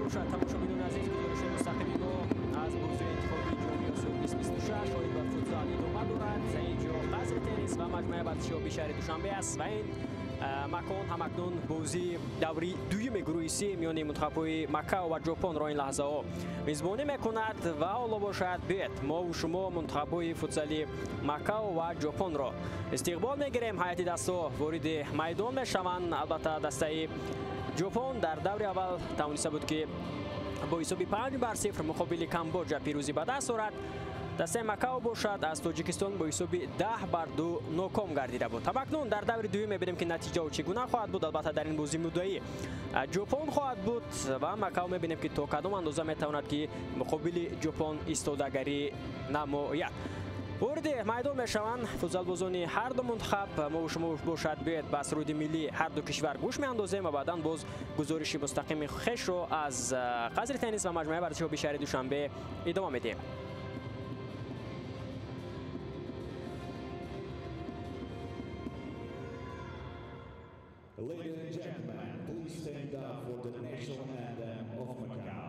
باشد تماشاگران عزیز، گزارش مستقیم ما از بازی انتخابی جمهوری آسیایی 2026 شاهد بر فوتزال ادامه دارد. اینجا قصر تنیس و مجمع ورزشی شهر دوشنبه است و این مکان همکنون بازی دوری دوم گروه سی میان منتخب‌های مکاو و ژاپن را این لحظه ها میزبانی میکند و حالا باشد بیت ما و شما منتخب‌های فوتسالی مکاو و ژاپن را استقبال میگیریم. هیئت دستا وارد میدان میشوند. البته دسته ژاپن در دور اول توانسته بود که با حساب 5-0 مقابل کامبوجا پیروزی به دست آورد. دسته مکاو باشد از تاجیکستان با حساب 10-2 ناکام گردیده بود. همکنون در دور دوم میبینیم که نتیجه چگونه خواهد بود. البته در این بازی مدعی ژاپن خواهد بود و مکاو میبینیم که تا کدام اندازه میتواند که مقابل ژاپن ایستادگی نماید. وارد میدان میشوند فوتبالبازان هر دو منتخب. ما و شما باشد بیاید به سرود ملی هر دو کشور گوش میاندازیم و بعدا باز گزارش مستقیم خویش رو از قصر تنیس و مجمع ورزشی شهر دوشنبه ادامه میدیم. Ladies and gentlemen, please stand up for the national anthem of Macau.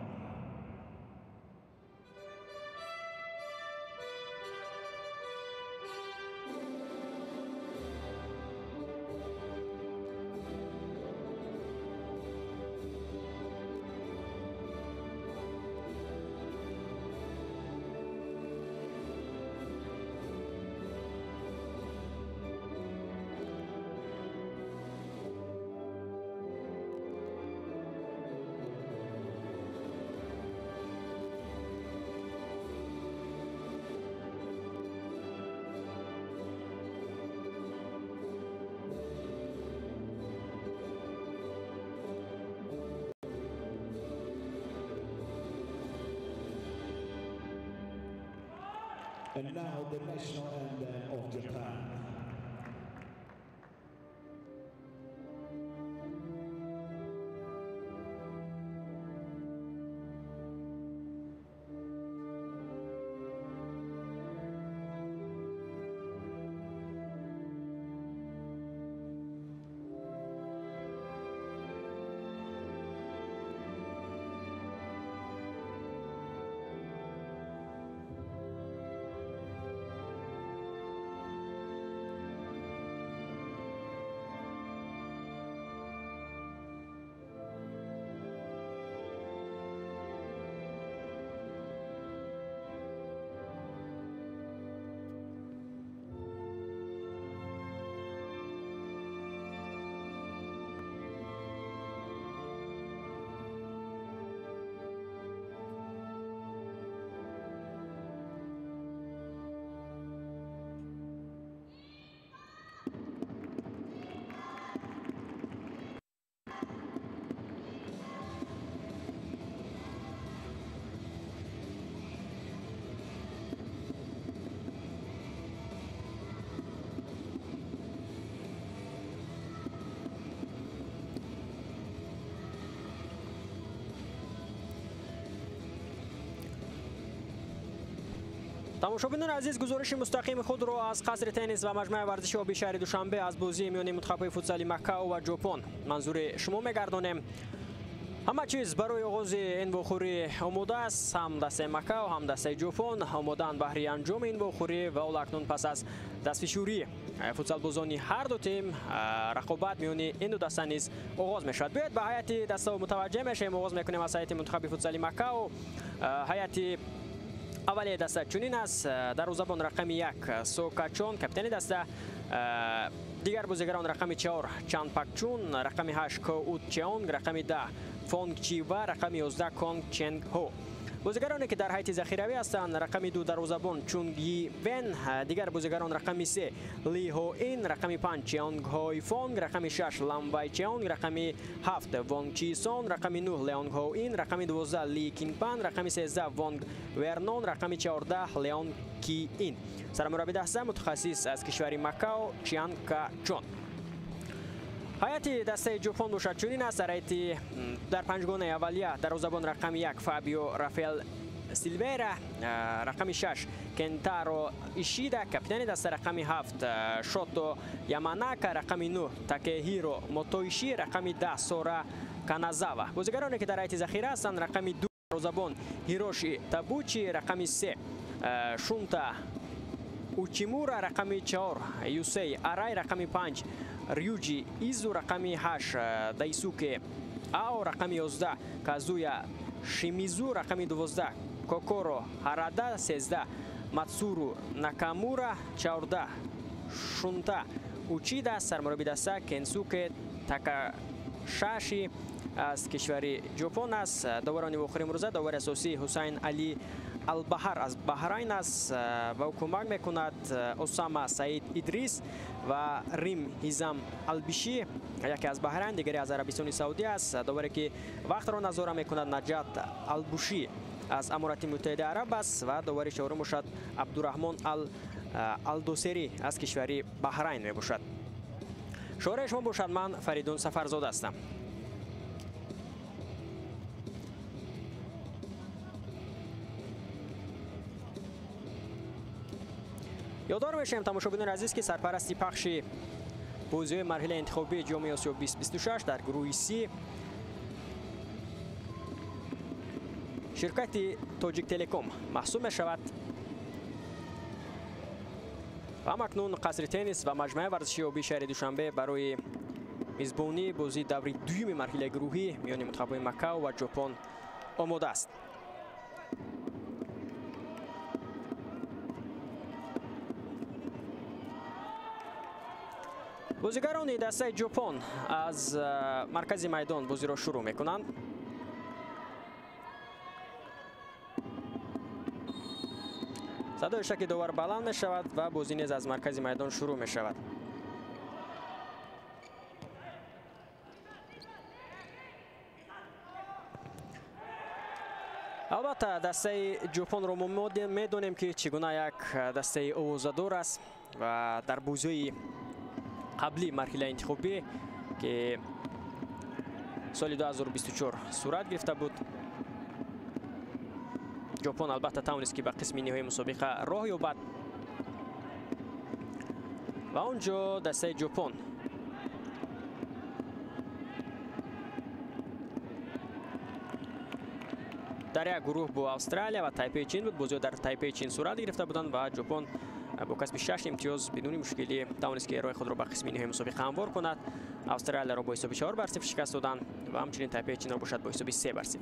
And now the national anthem of Japan. تماشاگران عزیز، گزارش مستقیم خود را از قصر تنیس و مجمع ورزشی آبی شهر دوشنبه از بازی میان منتخب‌های فوتسالی مکاو و ژاپن منظور شما میگردانیم. همه چیز برای آغاز این بخوری آماده است. هم دسته مکاو هم دسته ژاپن آماده‌اند برای انجام این بخوری و اکنون پس از دستفشوری فوتبالبازان هر دو تیم رقابت میان این دو دسته نیز آغاز میشود. بیاید به هیئت دسته متوجه میشیم. آغاز میکنیم از هیئت منتخب فوتسالی مکاو. هیئت اولی دسته چنین است: دروازه‌بان رقم 1 سوکاچون، کاپیتان دسته. دیگر بازیگران رقم 4 چان پاک چون، رقم 8 کو چیونگ، رقم 10 فونگ چی و رقم 11 کونگ چنگ هو. بازیگرانی که در هیئت ذخیروی هستند: رقم 2 دروازه‌بان چونگ یی ون، دیگر بازیگران رقم 3 لی هو این، رقم 5 چیونگ های فونگ، رقم 6 لام وای چیونگ، رقم 7 وونگ چی سون، رقم 9 لیونگ هو این، رقم 12 لی کینگ پان، رقم 13 وونگ ورنون، رقم 14 لیون کی این. سرمربی دسته متخصص از کشور مکاو چیان کا چون. هیئت دسته ژاپن باشد چنین است: در پنجگانه اولیه دروازه‌بان رقم 1 فابیو رافائل سیلویرا، رقم 6 کنتارو ایشیدا، کاپیتان دسته رقم 7 شوتو یاماناکا، رقم 9 تاکهیرو موتویشی، رقم 10 سورا کانازاوا. بازیگرانی که در هیئت ذخیره هستند رقم 2 روزابون هیروشی تابوچی، رقم 3 شونتا اوچیمورا، رقم 4 یوسی آرای، رقم 5 ریوجی ایزو، رقم 8 دایسوکه آو، رقم 11 کازویا شیمیزو، رقم 12 کوکورو هارادا، 13 ماتسورو ناکامورا، 14 شونتا اوچیدا. سرمربی دسته کنسوکه تاکاشاشی از کشور ژاپن است. داوران آخرین روزه داور اساسی حسین علی البحر از بحرین است و او کمک میکند اسامه سعید ادریس و ریم هیزم البشی، یکی از بحرین دیگری از عربستان سعودی است. داوری که وقت را نظاره میکند نجات البشی از امارات متحده عرب است و داوری چهارم باشد عبدالرحمن الدوسری از کشور بحرین می باشد. شماره شما باشد. من فریدون سفرزاده هستم. یادآور میشیم تماشاگران عزیز که سرپرستی پخش بازی مرحله انتخابی جام آسیا 2026 در گروه سی شرکت تاجیک تلکوم محسوب می شود و اکنون قصر تنیس و مجمع ورزشی آبی شهر دوشنبه برای میزبانی بازی دوری دوم مرحله گروهی میان منتخب‌های مکاو و ژاپن آماده است. بازیگران دسته ژاپن از مرکز میدان بازی را شروع میکنند. صدای شکی داور بلند می شود و بازی نیز از مرکز میدان شروع می شود. البته دسته ژاپن را ما میدانیم که چگونه یک دسته آوازه‌دار است و در بازی قبلی مرحله انتخابی که سال 2024 صورت گرفته بود ژاپن البته توانست که به قسم نهایی مسابقه راه یابد و اونجا دسته ژاپن در یک گروه با استرالیا و تایپی چین بود. بازی در تایپی چین صورت گرفته بودند و ژاپن با کسب 6 امتیاز بدون مشکلی توانست که راه خود را به قسم نهایی مسابقه هموار کند. استرالیا را با حساب 4-0 شکست دادند و همچنین تایپی چین را باشد با حساب 3-0.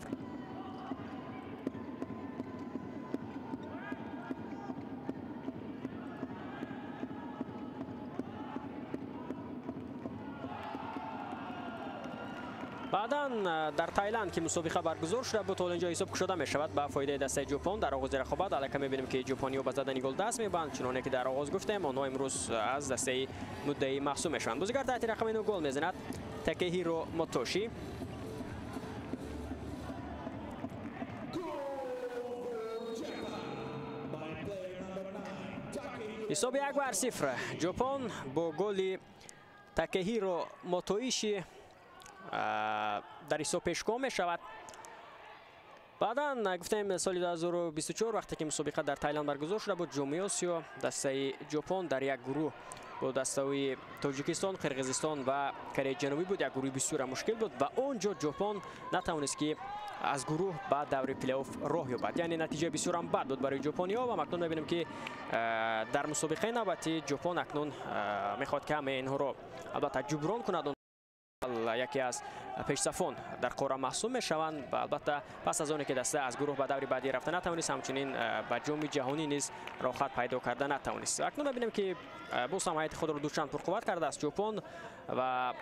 بعدا در تایلند که مسابقه برگزار شده بود اینجا حساب کشیده می شود به فایده دسته ژاپن. در آغاز رقابت علاقه می‌بینیم که ژاپنی‌ها به زدن گل دست می‌برند، چنانه که در آغاز گفتیم آنها امروز از دسته مدعی محسوب میشوند. بازیگر تحت رقم 9 گل میزند تاکهیرو موتوشی. حساب 1-0 ژاپن با گل تاکهیرو موتویشی در حساب پیشگام می شود. بعدا گفتیم سال 2024 وقتی که مسابقه در تایلند برگزار شده بود جام آسیا دسته ژاپن در یک گروه با دسته تاجیکستان، قرقیزستان و کره جنوبی بود. یک گروه بسیار مشکل بود و اونجا ژاپن نتوانست که از گروه بعد دور پلی آف راه یابد. یعنی نتیجه بسیار هم بد بود برای ژاپنی‌ها و اکنون می‌بینیم که در مسابقه نوبتی ژاپن اکنون می‌خواد که همه اینها رو البته جبران کند. یکی از پیشصفان در قاره محسوب میشوند و البته پس از آنی که دسته از گروه به دور بعدی رفته نتوانست، همچنین به جام جهانی نیز راه خط پیدا کرده نتوانست. اکنون می‌بینیم که باز هم هیئت خود را دوچند پرقوت کرده است ژاپن و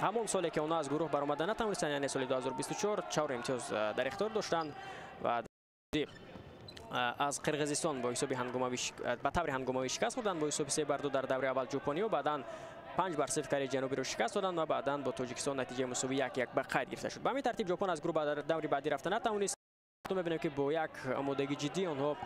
همون سالی که آنها از گروه برآمده نتوانستند، یعنی سال 2024 4 امتیاز در اختیار داشتند و از قرقیزستان با حساب هنگاموی به طور هنگاموی شکست خوردند با حساب 3-2 در دوره اول ژاپنی‌ها. بعداً 5-0 کره جنوبی رو شکست دادند و بعداً با تاجیکستان نتیجه مساوی 1-1 به قید گرفته شد. به همین ترتیب ژاپن از گروه در دور بعدی رفته نتوانست. می‌بینیم که با یک آمادگی جدی آنها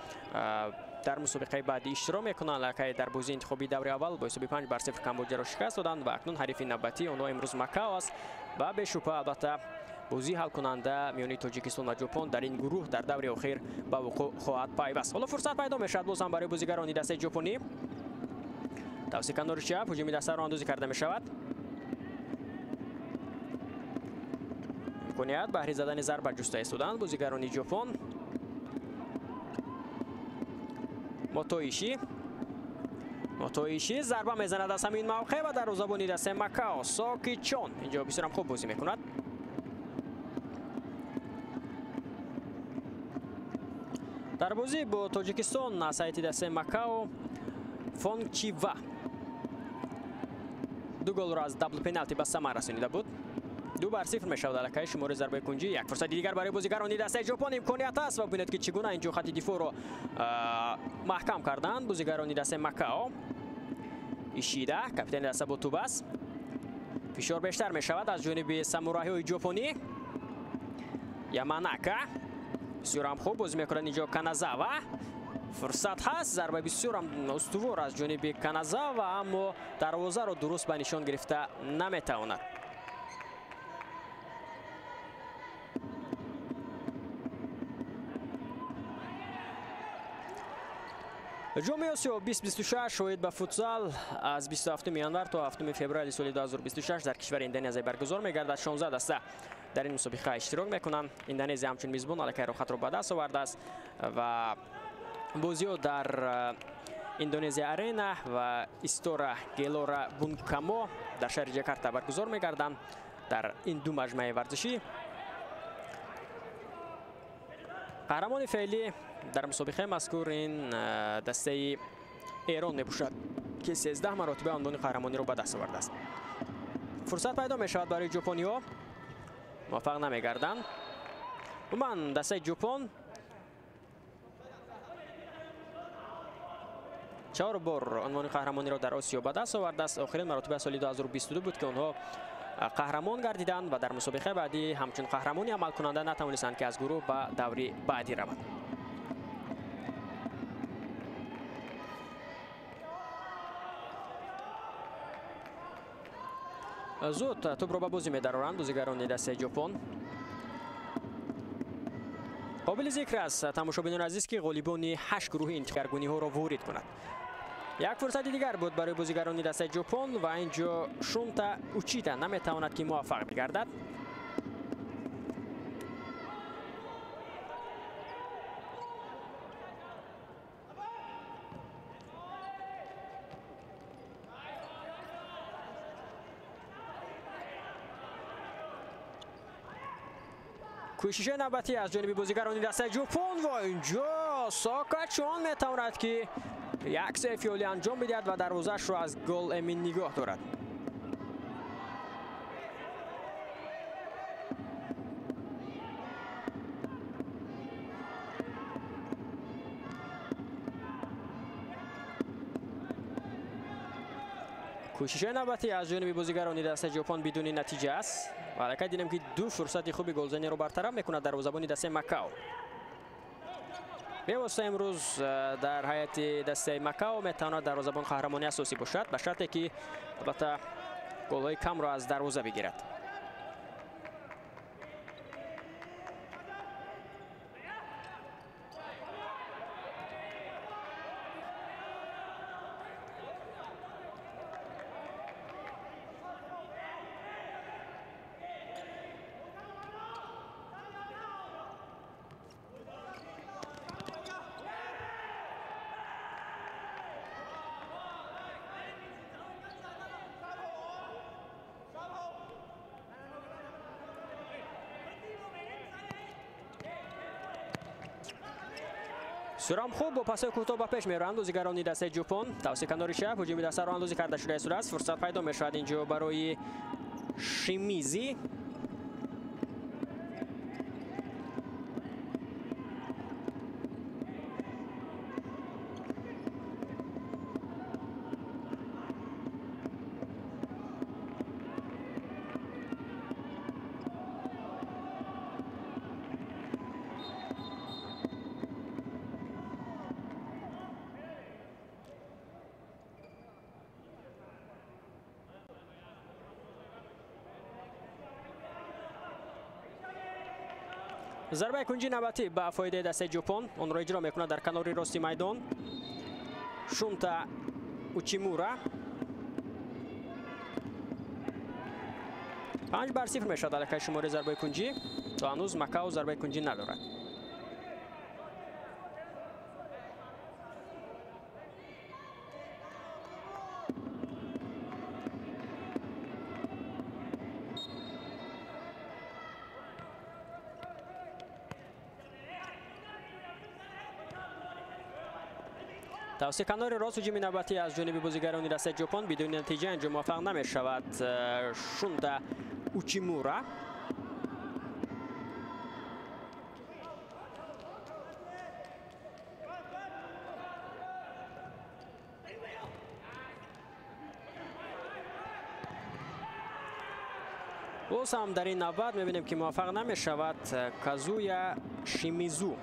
در مسابقه بعدی اشتراک می‌کنند. که در بازی انتخابی دور اول با حساب 5-0 کامبوجا را شکست دادند و اکنون حریف نوبتی آنها امروز مکاو است و به شبهه البته بازی حل کننده میانی تاجیکستان و ژاپن در این گروه در دور اخیر به وقوع خواهد پیوست. حالا فرصت پیدا میشد باز هم برای بازیگران دسته ژاپنی. توسط کنار چپ هجومی دسته را اندازی کرده می شود. امکانیت بهره زدن ضربه جسته ایستادند بازیگران ژاپن. موتویشی ضربه میزند از همین موقع و دروازه‌بان دسته مکاو ساکی چون اینجا بسیار هم خوب بازی میکند. در بازی با تاجیکستان از سایت دسته مکاو فونگچیوا 2 گل را از دبل پنالتی به ثمر رسانیده بود. 2-0 میشود علاقه شماره ضربه کنجی. یک فرصت دیگر برای بازیگران دسته ژاپن امکانیت است و ببینید که چگونه اینجا خط دفاع را محکم کردند بازیگران دسته مکاو. ایشیدا کاپیتان دسته با توپ است. فشار بیشتر میشود از جانب سامورای‌های ژاپنی. یاماناکا بسیار هم خوب بازی میکنند اینجا. کانازاوا فرصت هست، ضربه بسیار هم استوار از جانب کانازاوا اما دروازه را درست به نشان گرفته نمیتواند. جام آسیا 2026 شاهد به فوتسال از 27 ژانویه تا 7 فوریه سال 2026 در کشور اندونزی برگزار می‌گردد. 16 دسته در این مسابقه اشتراک می‌کنند. اندونزی همچون میزبان علاقه را خط را به دست آورده است و بازی‌ها در اندونزی آرینا و استورا گلورا بونکامو در شهر جاکارتا برگزار می‌گردند. در این دو مجمع ورزشی قهرمان فعلی در مسابقه مذکور این دسته ایران میباشد که 13 مرتبه عنوان قهرمانی را به دست آورده است. فرصت پیدا میشود برای ژاپنی‌ها، موفق نمیگردند. عموما دسته ژاپن 4 بار عنوان قهرمانی را در آسیا به دست آورده است. آخرین مرتبه سال 2022 بود که آنها قهرمان گردیدند و در مسابقه بعدی همچون قهرمانی عمل کننده نتوانستند که از گروه به دوره بعدی روند. زود توپ را به بازی می‌دارند بازیگران دسته ژاپن. قابل ذکر است تماشابینان عزیز که غالبان 8 گروه این دگرگونی ها را وارد کند. یک فرصت دیگر بود برای بازیگران دسته ژاپن و اینجا شونتا اوچیتا نمیتواند که موفق بگردد. کوشش نوبتی از جانب بازیگران دسته ژاپن و اینجا ساکاچون میتواند که یک سیو فیولی انجام بدهد و دروازه‌اش را از گل امین نگاه دارد. کوشش نوبتی از جانب بازیگران دسته ژاپن بدون نتیجه است و حالا دیدیم که 2 فرصت خوب گلزنی را برطرف میکند دروازه‌بان دسته مکاو. بی‌واسطه امروز در هیئت دسته مکاو میتواند دروازه‌بان قهرمانی اساسی باشد به شرطی که البته گل‌های کم را از دروازه بگیرد. سرام خوب با پاس کوتاه به پیش میرند بازیگران دسته ژاپن. توسط کنار چپ هجومی دسته را اندازی کرده شده است. فرصت پیدا میشود اینجا برای شیمیزی. ضربه کنجی نوبتی به فایده دسته ژاپن. اون را اجرا میکنه در کنار راستی میدان. شونتا اوچیمورا 5-0 میشه در شماره ضربه کنجی. تا هنوز مکاو ضربه کنجی ندارد. توسط کنار راست هجوم نوبتی از جانب بازیگران دسته ژاپن بدون نتیجه انجام موفق نمی شود. شونتا اوچیمورا باز هم در این نوبت میبینیم که موفق نمی شود کازویا شیمیزو.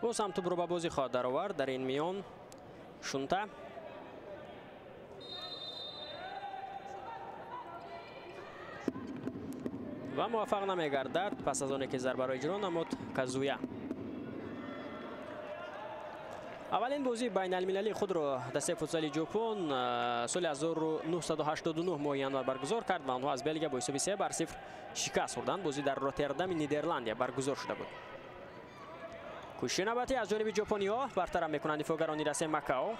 باز هم توپ رو به بازی خواهد در آورد. در این میان شونتا و موفق نمیگردد پس از آنکه ضربه را اجرا نمود کازویا. اولین بازی بین المللی خود را دسته فوتسال ژاپن سال 1989 معین برگزار کرد و آنها از بلژیک با حساب 3-0 شکست خوردند. بازی در روتردام نیدرلند برگزار شده بود. کوشش نوبتی از جانب ژاپنی‌ها برطرف میکنند دفاعگران دسته مکاو.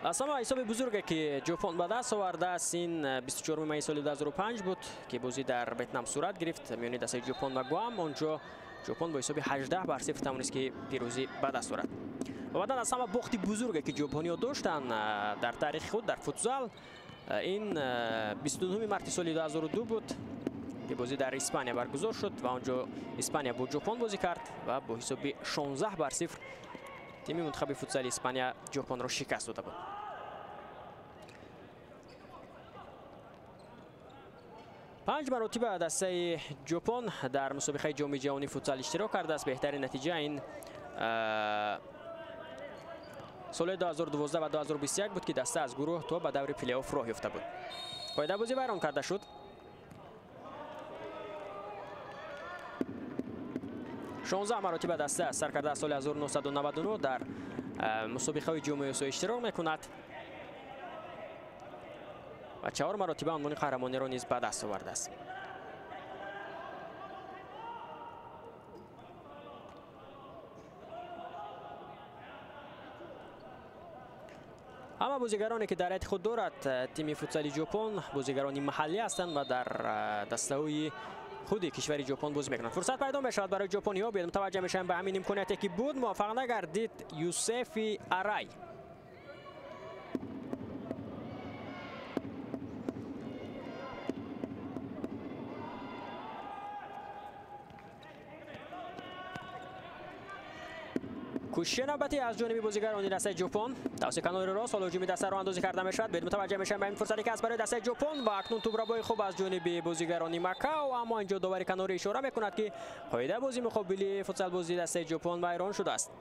اصلا حساب بزرگی که ژاپن به دست آورده است این 24 می سال 2005 بود که بازی در ویتنام صورت گرفت میان دسته ژاپن و گوام. اونجا ژاپن با حساب 18-0 توانست که پیروزی به دست آورد. و بعد از همه باخت بزرگی که ژاپنی‌ها داشتند در تاریخ خود در فوتسال این 29 مارس سال 2002 بود که بازی در اسپانیا برگزار شد و آنجا اسپانیا با ژاپن بازی کرد و با حساب 16-0 تیم منتخب فوتسال اسپانیا ژاپن را شکست داده بود. پنج مرتبه دسته ژاپن در مسابقه جام جهانی فوتسال اشتراک کرده است. بهترین نتیجه این سال 2012 و 2021 بود که دسته از گروه تا به دور پلی آف راه یافته بود. قاعده بازی بیان کرده شد. 16 مرتبه دسته سرکرده سال 1999 در مسابقه جام آسیا اشتراک میکند و 4 مرتبه عنوان قهرمانی را نیز به دست آورده است. اما بازیگرانی که در خود دارد تیم فوتسال ژاپن بازیگرانی محلی هستند و در دسته‌های خود کشور ژاپن بازی میکنند. فرصت پیدا میشود برای ژاپنی‌ها. بیاد متوجه میشن به همین امکانیتی که بود موفق نگردید یوسفی آرای. کوشش نوبتی از جانب بازیگران دسته ژاپن توسط کنار راست حالا هجوم دسته را اندازی کرده میشود. بیاد متوجه میشن به این فرصتی که از برای دسته ژاپن و اکنون توپ را با خوب از جانب بازیگران مکاو، اما اینجا داور کناری اشاره میکند که قاعده بازی مقابل فوتسال بازی دسته ژاپن ویران شده است.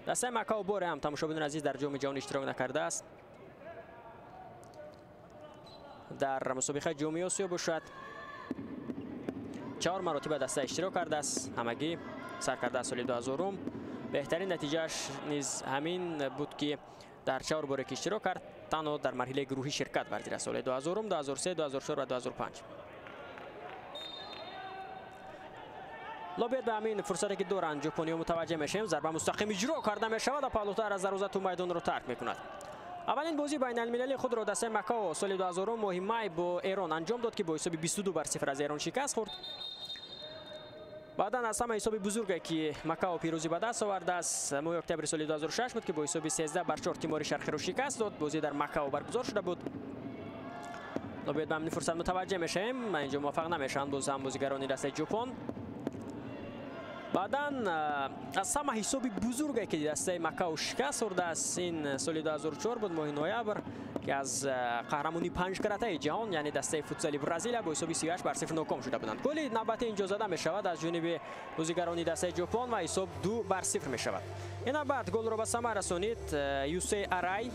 دسته مکاو باره هم تماشاگران عزیز در جام جهانی اشتراک نکرده است. در مسابقه جام آسیا باشد 4 مرتبه دسته اشتراک کرده است. همگی سرکرده سال 2000. بهترین نتیجهش نیز همین بود که در 4 باره که اشتراک کرد تنها در مرحله گروهی شرکت ورزیده سال 2000، 2003، 2004 و 2005. لابد به همین فرصتی که دارند ژاپنی‌ها متوجه میشیم. ضربه مستقیم اجرا کرده میشود و پالوتر از دروازه تو میدان رو ترک میکند. اولین بازی بین المللی خود را دسته مکاو سال 2000 ماه با ایران انجام داد که با حساب 22-0 از ایران شکست خورد. بعدا از همه حساب بزرگی که مکاو پیروزی به دست آورد است ماه اکتبر سال 2006 بود که با حساب 13-4 تیمور شرقی را شکست داد. بازی در مکاو برگزار شده بود. باید به همین فرصت متوجه میشیم اینجا موفق نمیشن باز هم بازیگران دسته ژاپن. بعدا از همه حساب بزرگی که دسته مکاو شکست خورده است این سال 2004 بود ماه نوامبر که از قهرمانی 5 کرته جهان یعنی دسته فوتسال برزیل با حساب 38-0 ناکام شده بودند. گل نوبت اینجا زده می شود از جانب بازیگران دسته ژاپن و حساب 2-0 می شود. این بعد گل را به ثمر رسانید یوسی آرای.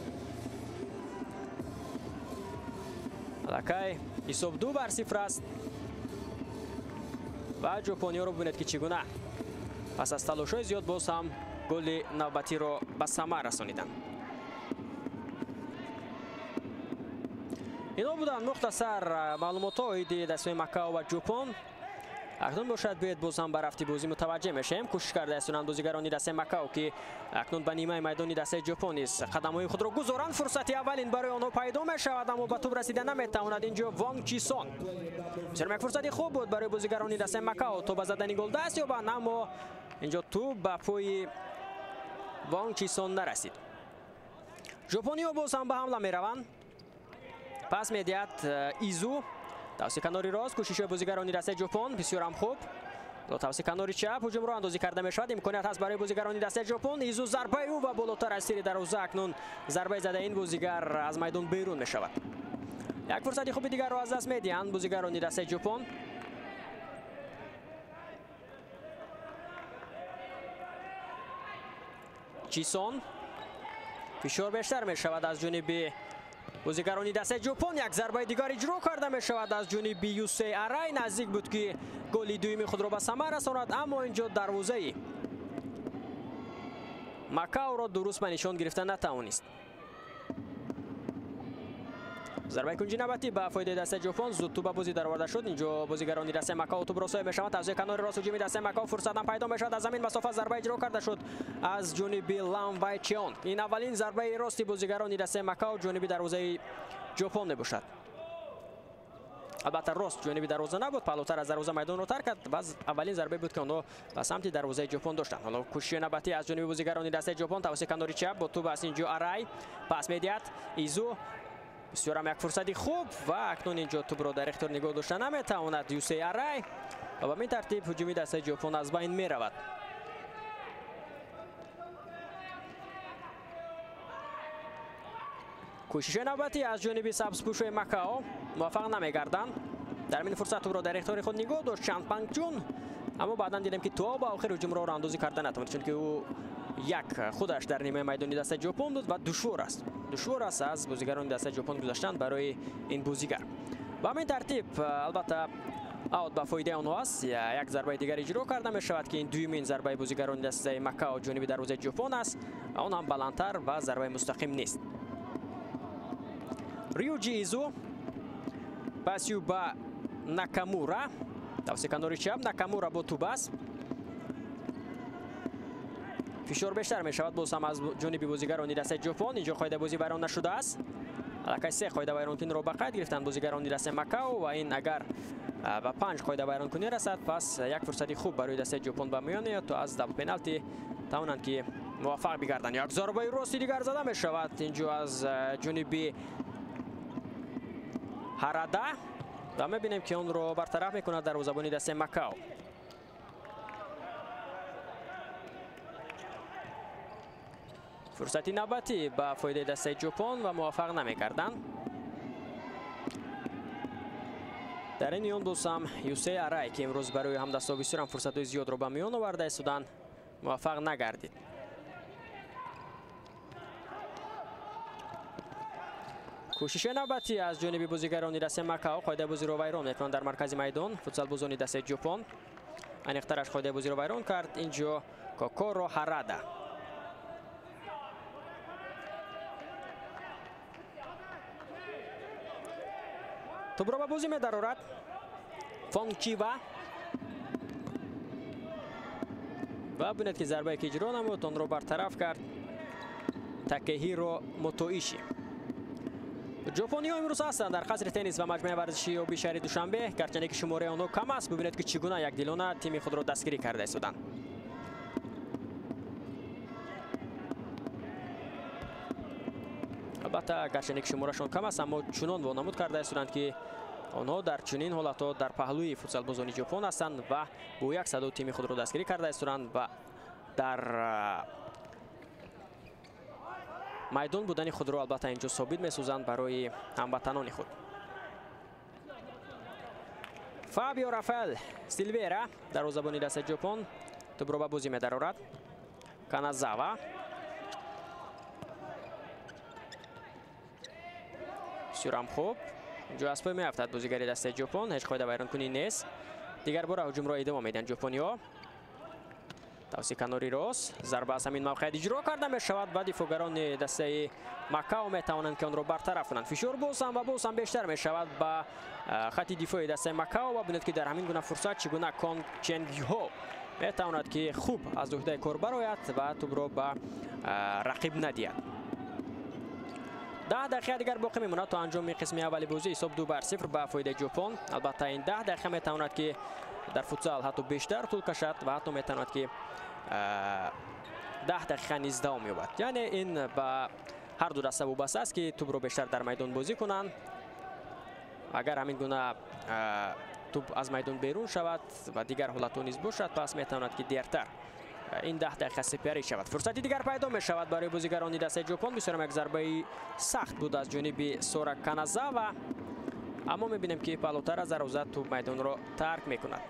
الکی حساب 2-0 است و ژاپنیا رو ببینید که چگونه پس از تلاش‌های زیاد باز هم گل نوبتی رو به ثمر رسانیدند. اینا بودن مختصر معلومات‌های دسته مکاو و ژاپن. اکنون باشد بیاید باز هم به رفتی بازی متوجه میشیم. کوشش کرده استونند بازیگران دسته مکاو که اکنون به نیمه میدان دسته ژاپن است قدم‌های خود را گذارند. فرصتی اولین برای آنها پیدا می‌شود اما به توپ رسیدن نمی‌تواند. اینجا وانگ چی سون بسیار یک فرصتی خوب بود برای بازیگران دسته مکاو توپ زدن گل دست یابند اما اینجا توپ به پای وانگ چی سون نرسید. ژاپنی‌ها باز هم به حمله می‌روند. پس می‌دهد ایزو توسط کناری راست کوشش بازیگران دسته ژاپن بسیار هم خوب. توسط کناری چپ هجوم را اندازی کرده می‌شود. امکانیت هست برای بازیگران دسته ژاپن. ایزو ضربه او و بالاتر از تیر دروازه اکنون ضربه زده این بازیگر از میدان بیرون می‌شود. یک فرصت خوب دیگر را از دست می‌دهند بازیگران دسته ژاپن. چیسون فشار بیشتر می‌شود از جانب بازیگران دسته ژاپن. یک ضربه دیگر اجرا کرده می شود از جانب یوسی آرای. نزدیک بود که گل دوم خود را به ثمر رساند اما اینجا دروازه مکاو را درست به نشان گرفتن نتوانست. ضربه کنجی نوبتی به فایده دسته ژاپن. زود توپ بازی درآورده شد. اینجا بازیگران دسته مکاو توپ را صاحب میشوند. توسط کنار راست هجومی دسته مکاو فرصت هم پیدا میشود. از زمین مسافت ضربه اجرا کرده شد از جانب لام وای چیون. این اولین ضربه راستی بازیگران دسته مکاو جانب دروازه ژاپن میباشد. البته راست جانب دروازه نبود پلوتر از دروازه میدان رو ترک کرد. باز اولین ضربه بود که اونها به سمت دروازه ژاپن داشتند. حالا کوشش نوبتی از جانب بازیگران دسته ژاپن توسط کناری چپ با توپ از اینجا آرای پاس میدهد ایزو بسیار هم یک فرصتی خوب و اکنون اینجا توپ را در اختیار نگاه داشتن نمیتواند یوسی آرای و به این ترتیب هجومی دسته ژاپن از بین میرود. کوشش نوبتی از جانب سبزپوش‌های مکاو موفق نمیگردند. در این فرصت توپ را در اختیار خود نگاه داشت چند پنگ جون اما بعدا دیدیم که تو با آخر هجوم را اندازی کرده نتواند چون که او یک خودش در نیمه میدان دسته ژاپن بود و دشوار است از بازیگران دسته ژاپن گذاشتن برای این بازیگر. و همین ترتیب البته اوت به فایده آنها است. یک ضربه دیگر اجرا کرده می شود که این دومین ضربه بازیگران دسته مکاو جانب دروازه ژاپن است. آن هم بلندتر و ضربه مستقیم نیست. ریوجی ایزو پاسیو با ناکامورا توسط کناری چپ. ناکامورا با توپ است. فشار بیشتر می شود باز هم از جانب بازیگران دسته ژاپن. اینجا قاعده بازی ویران نشده است. الکی 3 قاعده ویران کنی را به قید گرفتند بازیگران دسته مکاو و این اگر به 5 قاعده ویران کنی رسد پس یک فرصتی خوب برای دسته ژاپن به میان میاد تا از دبل پنالتی توانند که موفق بگردند. یک ضربه راستی دیگر زده می شود اینجا از جانب هارادا و می‌بینیم که اون رو برطرف می‌کند دروازه‌بان دسته مکاو. فرصتی نوبتی به فایده دسته ژاپن و موفق نمی‌کردند. در این میان دوستم یوسی آرای که امروز برای همدستا بسیار فرصت‌های زیاد رو به میان آورده استودن موفق نگردید. کوشش نوبتی از جانب بازیگران دسته مکاو قاعده بازی رو ویران می‌کنند در مرکز میدان. فوتسال بازی دسته ژاپن انیخترش قاعده بازی رو ویران کرد. اینجا کوکورو هارادا توپ را به بازی می‌دارد. فونچیوا و ببینید که ضربه که اجرا نمود اون رو برطرف کرد تاکهیرو موتوئیشی. ژاپنی‌ها امروز هستند در قصر تنیس و مجمع ورزشی آبی شهر دوشنبه، گرچه که شماره آنها کم است. ببینید که چگونه یک دلانه تیم خود را دستگیری کرده استند. البته گرچه که شمارهشان کم است اما چنان وانمود کرده استند که آنها در چنین حالت‌ها در پهلوی فوتسال بازان ژاپن هستند و با یک صدا تیم خود را دستگیری کرده استند و در میدان بودن خود را البته اینجا ثابت می‌سازند برای هموطنان خود. فابیو رافائل سیلویرا دروازه‌بان دست ژاپن توپ را به بازی می‌دارد. کانازاوا بسیار خوب اینجا از پای می‌افتد بازیگر دست ژاپن، هیچ قاعده ویرانکنی نیست. دیگر بار هجوم را ادامه میدن ژاپنی‌ها. توسیکانوری روز ضربه از همین موقع اجرا کرده می شود و دفاعگران دسته مکاو می توانند که آن را برطرف کنند. فشار باز هم بیشتر می شود با خط دفاعی دسته مکاو و ببینید که در همین گونه فرصت چگونه کانگ چنگ یو می تواند که خوب از عهده کار برآید و توپ را به رقیب ندهد. 10 دقیقه دیگر باقی میماند تا انجام قسم اولی بازی. حساب 2-0 به فایده ژاپن. البته این 10 دقیقه می تواند که در فوتسال حتی بیشتر طول کشد و حتی می تواند که 10 دقیقه نیز دوام یابد. یعنی این به هر دو دسته وابسته است که توپ رو بیشتر در میدان بازی کنند. اگر همین گونه توپ از میدان بیرون شود و دیگر حالت‌ها نیز باشد پس می تواند که دیرتر این 10 دقیقه سپری شود. فرصتی دیگر پیدا می شود برای بازیگران دسته ژاپن. بسیار یک ضربه سخت بود از جانب سورا کانازاوا، اما می بینیم که پالوتر از دروازه توپ میدان را ترک می کند.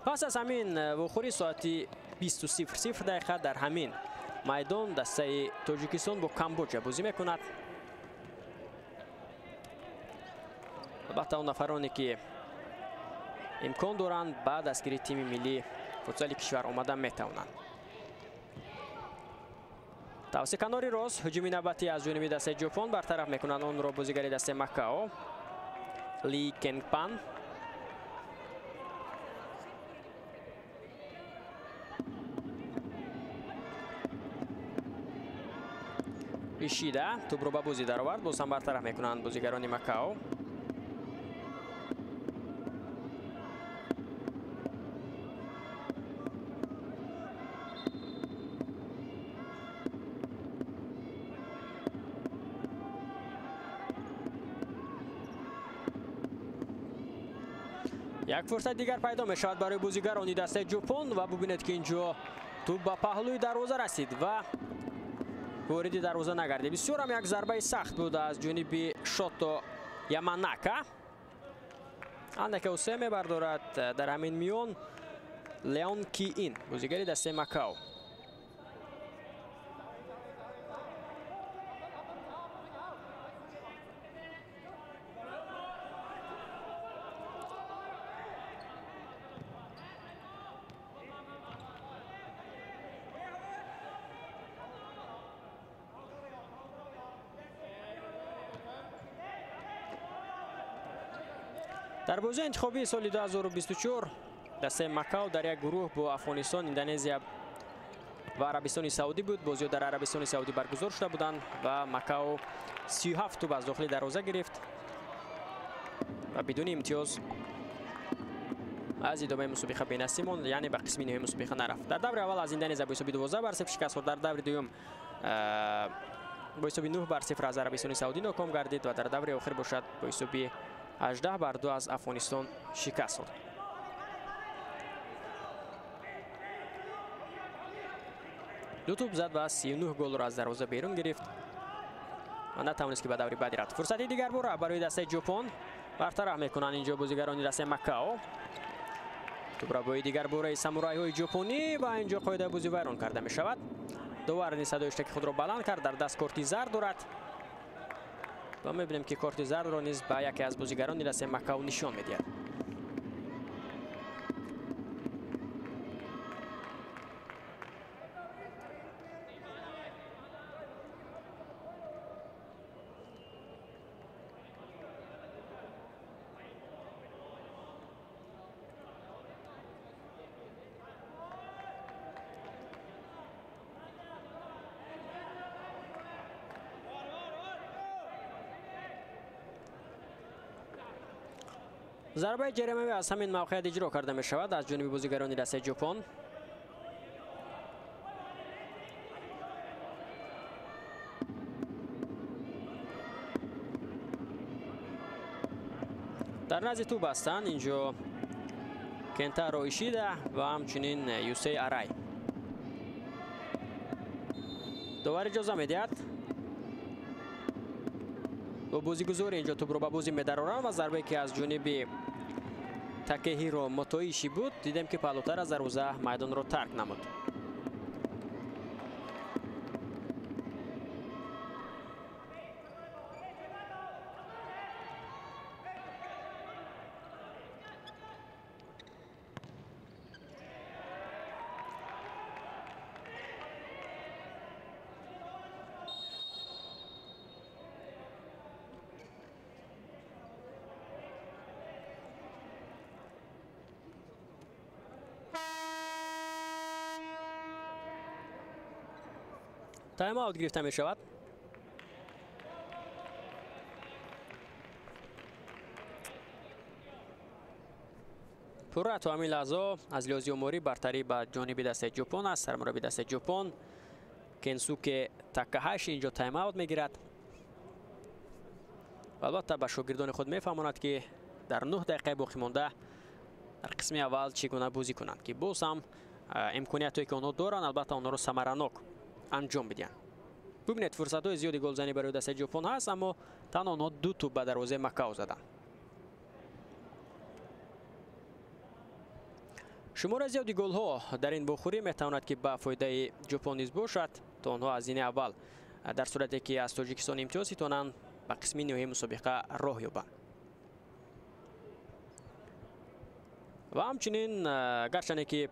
پس از همین وخوری ساعتی 20:00 دقیقه در همین میدان دسته تاجیکستان با کامبوجا بازی می کند. البته اون نفرانی که امکان دارند بعد از دستگیری تیم ملی فوتسال کشور آمدن می توانند. توسیکانوری روز هجومی نوبتی از جانب دسته ژاپن برطرف می کنند. آن را بازیگر دسته مکاو لی کنگپان ایشیدا توپ را به بازی درآورد. باز هم برطرف می کنند بازیگران مکاو. یک فرصت دیگر پیدا می شود برای بازیگران دسته ژاپن و ببینید که اینجا توپ به پهلوی دروازه رسید و وارد دروازه نگردید. بسیار هم یک ضربه سخت بود از جانب شوتو یاماناکا. اندک اوسه می بردارد در همین میون لیون کی این بازیگر دسته مکاو. در بازی انتخابی سال 2024 دسته مکاو در یک گروه با افغانستان، اندونزیا و عربستان سعودی بود. بازی در عربستان سعودی برگزار شده بودند و مکاو 37 توپ از داخل دروازه گرفت و بدون امتیاز از ادامه مسابقه به نصیب ماند، یعنی به قسم نهایی مسابقه نرفت. در دور اول از اندونزیا با حساب 12-0 شکست خورد. در دور دوم با حساب 9-0 از عربستان سعودی ناکام گردید و در دور آخر باشد با حساب 18-2 از افغانستان شکست خورد. دو توپ زد و 39 گل را از دروازه بیرون گرفت و نتوانست که به دور بعدی رفت. فرصتی دیگر برای دسته ژاپن برطرف میکنند اینجا بازیگران دسته مکاو. توپ را با دیگر برای سامورای های ژاپنی و اینجا قاعده بازی ویران کرده می شود. دوباره نیز صدای اشتراک خود را بلند کرد. در دست کارت زرد دارد و می‌بینیم که کارت زرد را نیز به یکی از بازیگران دسته مکاو نشان می‌دهد. ضربه جریمه از همین موقعیت اجرا کرده می شود از جانب بازیگران دسته ژاپن. در نزد توپ هستند اینجا کنتارو ایشیدا و همچنین یوسی آرای. داور اجازه میدهد و بازیگزار اینجا توپ رو به بازی می‌دارند و ضربه که از جانب تاکهیرو موتویشی بود دیدیم که پهلوتر از دروازه میدان رو ترک نمود. تایم آوت گرفته می شود. پورا تو همین لحظه از لحاظ اموری برتری به جانب دسته ژاپن است. سرمربی دسته ژاپن کنسوکه تاکاهاشی اینجا تایم آوت میگیرد. البته به شاگردان خود میفهماند که در 9 دقیقه باقی مانده در قسم اول چگونه بازی کنند که باز هم امکانیاتی که آنها دارند البته آنها رو ثمرناک انجام بدن. ببینید فرصت‌های زیادی گلزنی برای دسته ژاپن هست اما تنها آنها 2 توپ به دروازه مکاو زدند. شمار زیادی گل‌ها در این بخوری میتواند که به فایده ژاپن نیز باشد تا آنها از این اول در صورتی که از تاجیکستان امتیاز توانند به قسم نهایی مسابقه راه یابند. و همچنین گرچه که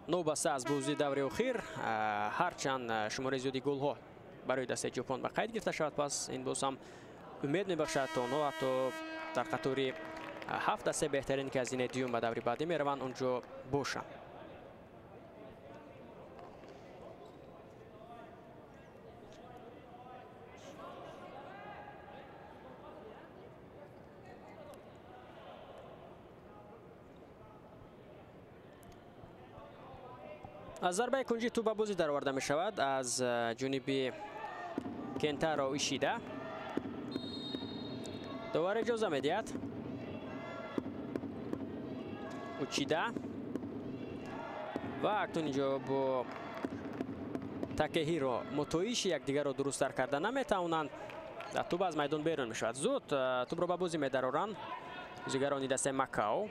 9-3 از بازی دور اخیر هرچند شمار زیادی گل ها برای دسته ژاپن به قید گرفته شود پس این باز هم امید میبخشد تا آنها حتی در قطار 7 دسته بهترین که از این دیوم به دور بعدی میروند اونجا باشند. از ضربه کنجی توپ به بازی درآورده می شود از جانب کنتارو ایشیدا. داور اجازه میدهد. اوچیدا و اکنون اینجا با تاکهیرو موتویشی یکدیگر را درست تر کرده نمیتوانند. توپ از میدان بیرون می شود. زود توپ را به بازی می‌دارند بازیگران دسته مکاو.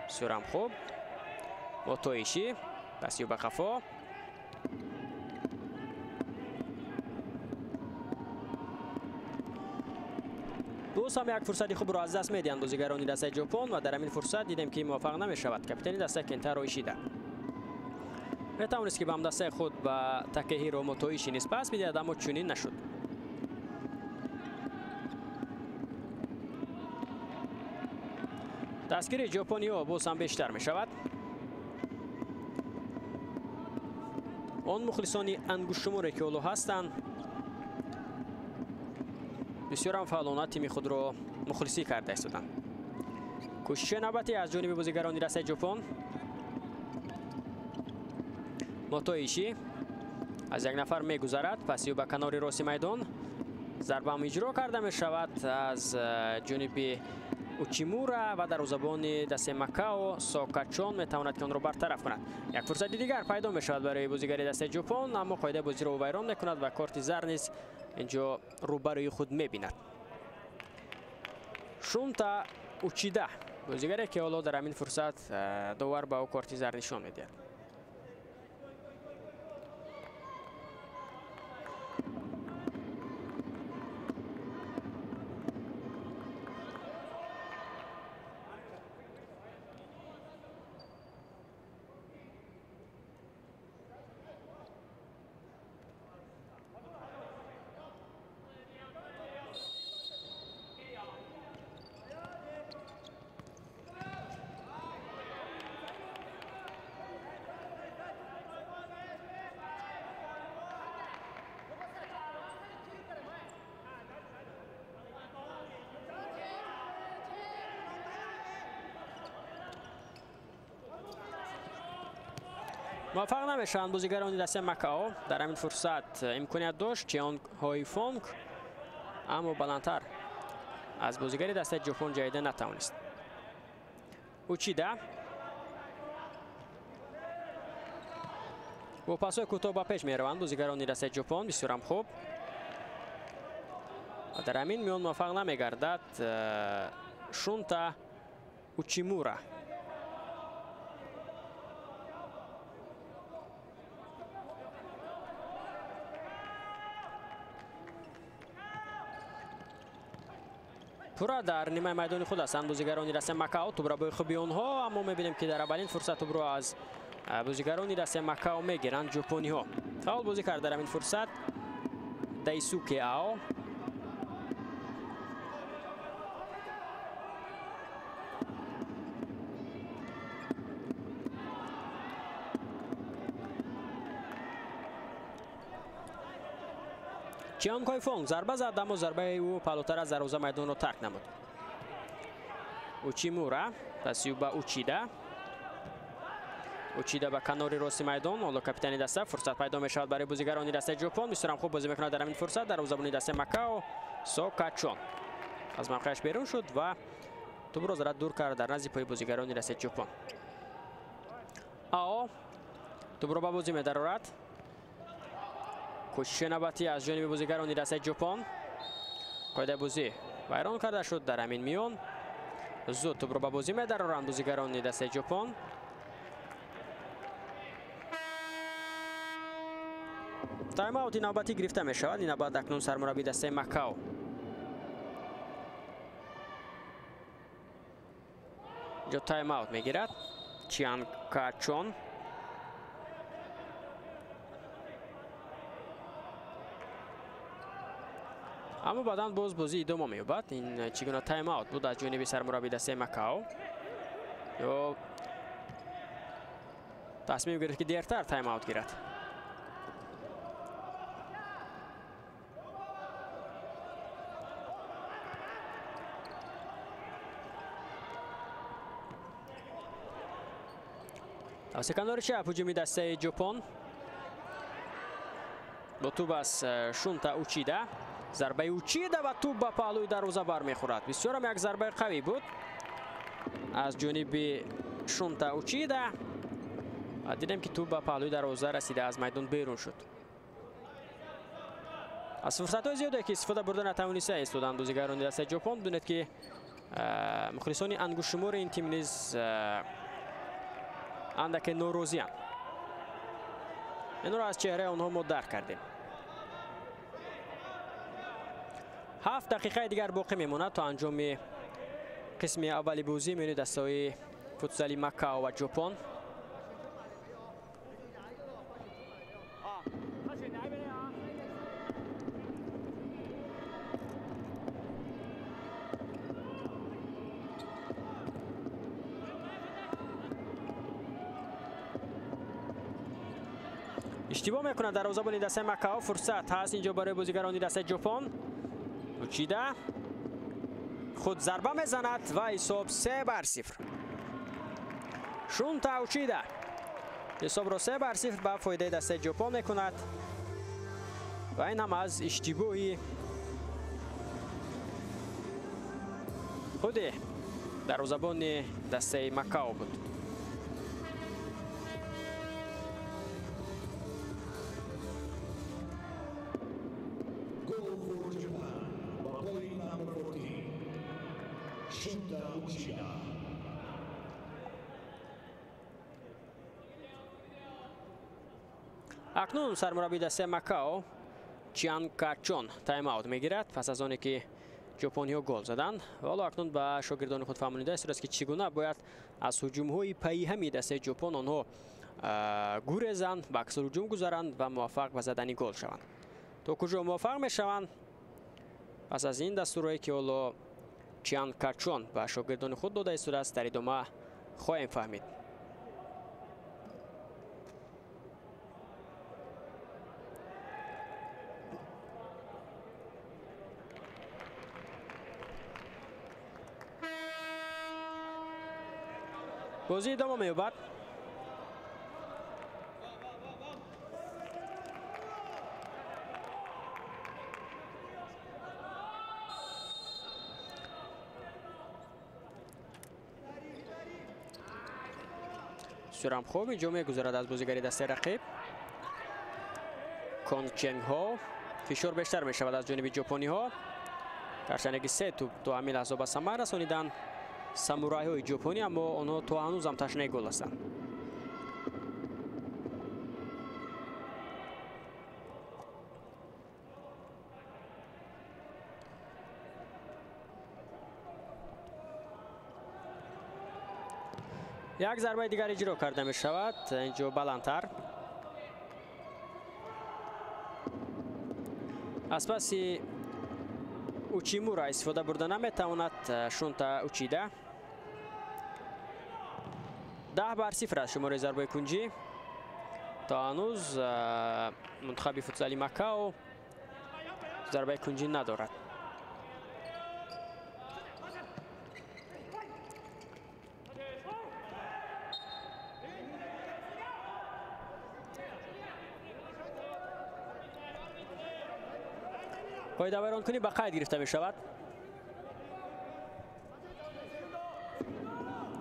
بسیار خوب موتویشی پسیو به خفا دوست هم یک فرصتی خوب را از دست میدهند بازیگران دسته ژاپن و در همین فرصت دیدیم که موفق نمیشود کاپیتان دسته کنتارو ایشیدا میتوانست که به هم دسته خود به تاکهیرو موتویشی نیز پس بدهد اما چنین نشد. دستگیری ژاپنی ها باز هم بیشتر می شود. آن مخلصانی انگشت شماری که اولو هستند بسیار هم فعالانه تیم خود را مخلصی کرده استودند. کوشش نوبتی از جانب بازیگران دسته ژاپن. موتویشی از یک نفر می گذرد پسیو به کنار راست میدان ضربه هم اجرا کرده می شود از جانب اوچیمورا و دروازه‌بان دسته مکاو ساکاچون میتواند که آن را برطرف کند. یک فرصت دیگر پیدا می شود برای بازیگری دسته ژاپن اما قاعده بازی را ویران میکند و کارت زرد نیز اینجا روبروی خود میبیند. شونتا اوچیدا بازیگری که حالا در همین فرصت داور به او کارت زرد نشان میدهد. موفق نمیشن بازیگران دسته مکاو. در همین فرصت امکانیت داشت چیانگ های فونگ، اما بلندتر از بازیگر دسته ژاپن جاییده نتوانست. اوچیدا با پاس‌های کوتاه با پیش میروند بازیگران دسته ژاپن. بسیار هم خوب. و در همین میان موفق نمیگردد شونتا اوچیمورا. پورا در نیمه میدان خود هستند بازیگران دسته مکاو. توپ را به خوبی آنها، اما میبینیم که در اولین فرصت توپ را از بازیگران دسته مکاو میگیرند ژاپنی ها. فاول بازی کرد در همین فرصت دایسوکی آو. چیانگ های فونگ ضربه زد، اما ضربه او پلوتر از دروازه میدان را ترک نمود. اوچیمورا پسیو به اوچیدا. اوچیدا به کنار راست میدان. حالا کاپیتان دسته فرصت پیدا میشود برای بازیگران دسته ژاپن. بسیار خوب بازی میکنه در همین فرصت. دروازه‌بان دسته مکاو سوکاچون از موقعش بیرون شد و توپ را زد دور کرد در نزد پای بازیگران دسته ژاپن. آو توپ را به بازی می‌دارد. کوشش نوبتی از جانب بازیگران دسته ژاپن. قاعده بازی ویران کرده شد در همین میان. زود توپ را به بازی می‌دارند بازیگران دسته ژاپن. تایم اوت نوبتی گرفته می شود. این نوبت اکنون سرمربی دسته مکاو جا تایم اوت می گیرد. چیانگ کاچون اما بعدا باز بازی ادامه می یابد. این چگونه تایم اوت بود از جانب سرمربی دسته مکاو. یا تصمیم گرفت که دیرتر تایم اوت گیرد. سکندر چپ هجومی دسته ژاپن با توپ از شونتا اوچیدا. ضربه اوچیدا و توپ به پهلوی دروازه برمیخورد. بسیار هم یک ضربه قوی بود از جانب شونتا اوچیدا و دیدیم که توپ به پهلوی دروازه رسیده از میدان بیرون شد. از فرصت‌های زیادی که استفاده برده نتوانسته ایستادند بازیگران دسته ژاپن. بدونید که مخلصان انگشت‌شمار این تیم نیز اندک نوروزیان. این را از چهره آنها ما درک کردیم. 7 دقیقه دیگر باقی میماند تا انجام قسم اولی بازی میان دسته‌های فوتسالی مکاو و ژاپن. اشتباه میکنه دروازه‌بان دسته مکاو. فرصت هست اینجا برای بازیگران دسته ژاپن. اوچیدا خود ضربه میزند و حساب 3-0. شونتا اوچیدا حساب را 3-0 به فایده دسته ژاپن میکند و این هم از اشتباهی خود دروازه‌بان دسته مکاو بود. اکنون سرمربی دسته مکاو چیانگ کاچون تایم اوت میگیرد پس از آنی که ژاپنی ها گل زدند. و حالا اکنون به شاگردان خود فهمانیده است که چگونه باید از هجوم های پیهمی دسته ژاپن آنها گریزند، به عکس هجوم گذارند و موفق به زدن گل شوند. تا کجا موفق میشوند پس از این دستورایی که حالا چیانگ کاچون به شاگردان خود داده است در ادامه خواهیم فهمید. بازی ادامه می‌یابد. بسیار هم خوب. اینجا میگذارد از بازیگری دسته رقیب. کونگ چنگ ها فشار بیشتر می شود از جانب ژاپنی ها. گرچه 3 توپ تو همین لحظه به ثمر رسانیدن سامورای های ژاپنی، اما آنها تا هنوز هم تشنه گل هستند. یک ضربه دیگر اجرا کرده می شود. اینجا بلندتر از پس اوچیمورا استفاده برده نمیتواند شونتا اوچیده. 10-0 از شماره ضربه کنجی. تا هنوز منتخب فوتسالی مکاو ضربه کنجی ندارد. پای دوران کنی به قید گرفته می شود.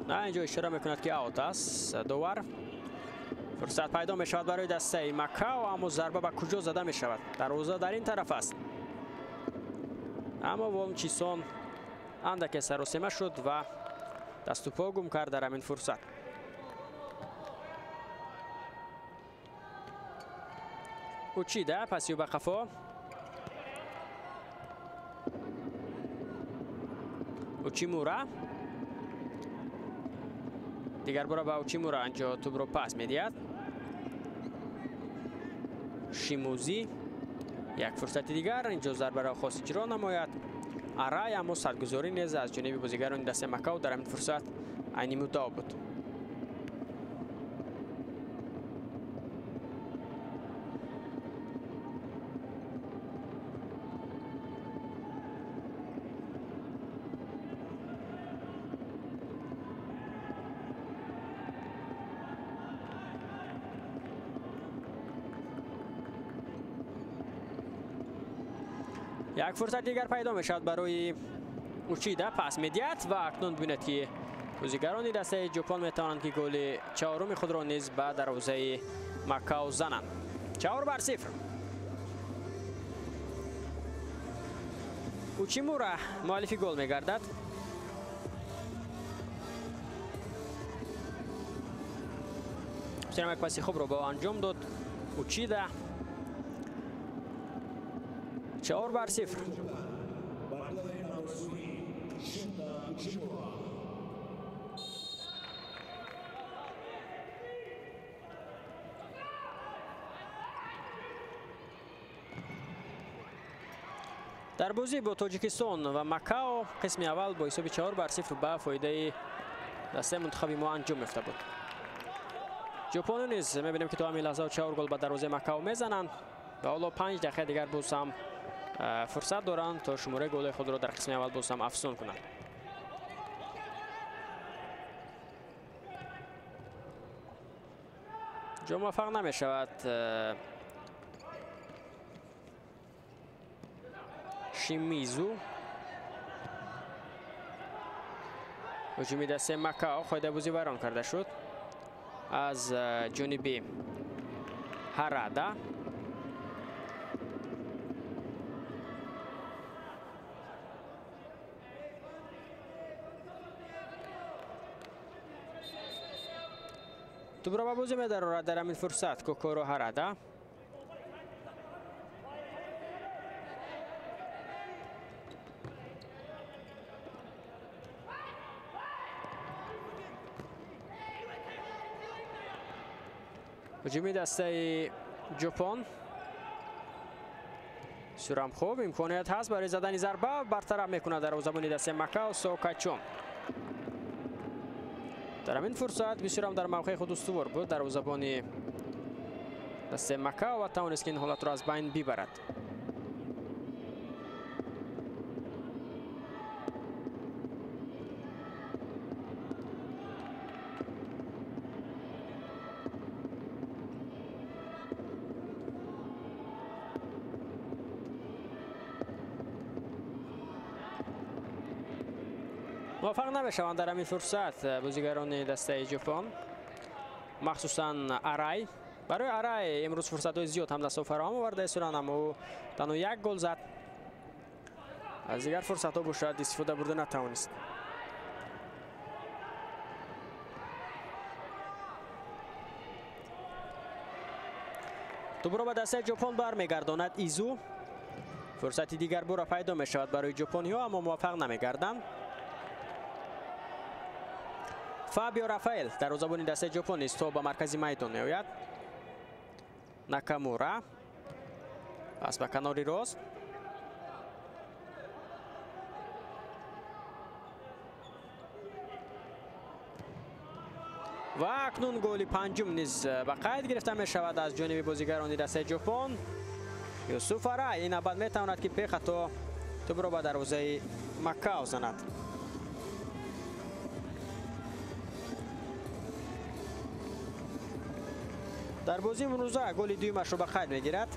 نه، اینجا اشاره میکند که اوت است. دوور فرصت پیدا می شود برای دسته مکاو، اما ضربه به کجا زده می شود؟ دروازه در این طرف است، اما وان چیسون اندک سراسیمه شد و دست و پا گم کرد در همین فرصت. اوچیده پسیو به قفا. اوچیمورا دیگر برای با اوچیمورا اینجا توپ رو پاس میدهد. شیموزی یک فرصت دیگر، اینجا ضربه را خاص اجرا نماید. ارای اما سرگذاری نیز از جانب بازیگران دسته مکاو در این فرصت عینی مدعا بود. یک فرصت دیگر پیدا می شود برای اوچیده، پس میدهد و اکنون ببینید که بازیگران دسته ژاپن می توانند که گل چهارم خود را نیز به دروازه مکاو زنند. 4-0. اوچیمورا مؤلف گل می گردد. بسیار یک پاس خوب را با انجام داد اوچیده. 4-0. در بازی با تاجیکستان و مکاو قسم اول با حساب 4-0 به فایده دسته منتخبی ما انجام یافته بود. ژاپن نیز می‌بینیم که تا همین لحظه 4 گل به دروازه مکاو میزنند و حالا 5 دقیقه دیگر باز هم فرصت دارند تا شماره گل خود را در قسم اول باز هم افزون کنند. جا موفق نمی شود شیمیزو. هجومی دسته مکاو قاعده بازی ویران کرده شد از جانب هرادا. توپ را به بازی می‌دارد در همین فرصت کوکورو هرادا. هجومی دسته ژاپن سرام خوب، امکانیت هست برای زدن ضربه، برطرف میکنه دروازه‌بان دسته مکاو سوکاچون. در همین فرصت بسیار در موقع خود استوار بود دروازه‌بان دسته مکاو و توانست که این حالت را از بین ببرد. موفق نمیشوند در همین فرصت بازیگران دسته ژاپن. مخصوصا ارای. برای ارای امروز فرصت‌های زیاد هم دست فراهم آورده سوران، اما او تنها یک گل زد. از دیگر فرصت‌ها با شاید استفاده برده نتوانست. توپ را به دست ژاپن برمیگرداند ایزو. فرصتی دیگر برا پیدا می شود برای ژاپنی‌ها اما موفق نمی‌گردند. فابیو رافائل دروازه‌بان دست ژاپن است. توپ به مرکز میدان میآید. ناکامورا پس به کناری راست. و اکنون گل پنجم نیز به قید گرفته می شود از جانب بازیگران دست ژاپن. یوسف ارای این بعد می تواند که پی خطا توپ را به دروازه مکاو زند. در بازی امروزه گل دومش را به قید می گیرد.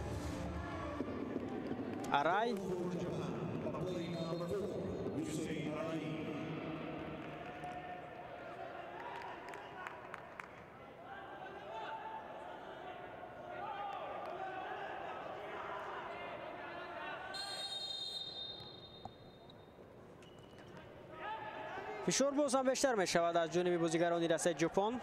ارای فشار باز هم بیشتر می شود از جانب بازیگران دست ژاپن.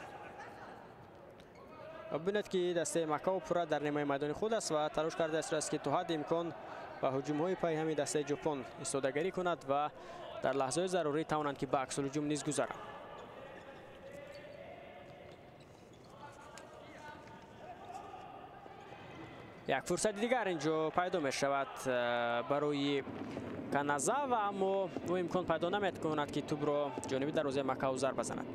ببینید که دست مکاو پورا در نیمه میدان خود است و تلاش کرده است که تا حد امکان با هجوم‌های پای همین دست ژاپن استفاده کند و در لحظات ضروری توانند که به عکس الهجوم نیز گذارند. یک فرصت دیگر اینجا پیدا می شود برای کانازا و اما او امکان پیدا نمی کند که توپ را جانبی دروازه مکاو ضربه بزند.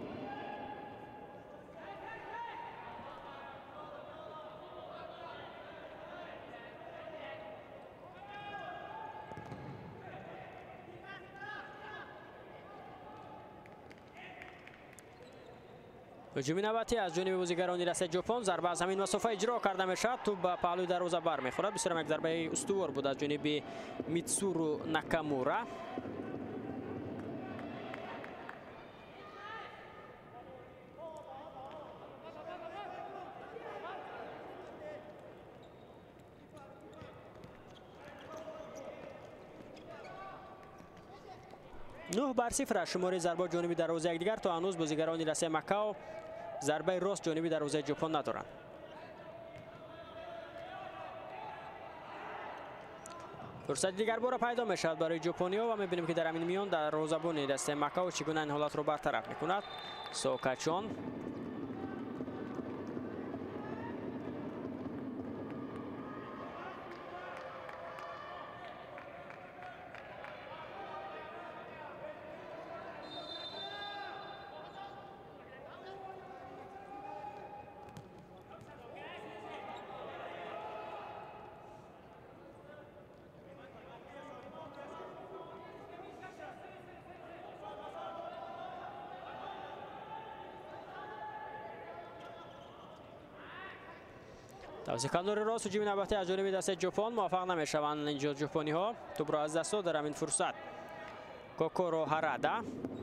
هجومی نوبتی از جانب بازیگران دست ژاپن. ضربه از همین مسافه اجرا کرده می شود. توپ به پهلوی دروازه برمیخورد. بسیار یک ضربه استوار بود از جانب میتسورو ناکامورا. نه بر صفر شماره ضربه جانب دروازه یکدیگر. تا هنوز بازیگران دست مکاو ضربه راست جانب دروازه ژاپن ندارند. فرصت دیگر برای پیدا می شود برای ژاپنیا و می بینیم که در همین میان دروازه‌بان دست مکاو چگونه این حالت رو برطرف می کند. سوکاچون توسط کنار راست هجوم نوبتی از جانب دست ژاپن موفق نمیشوند اینجا ژاپنی‌ها. توپ را از دست دادن این فرصت کوکورو هارادا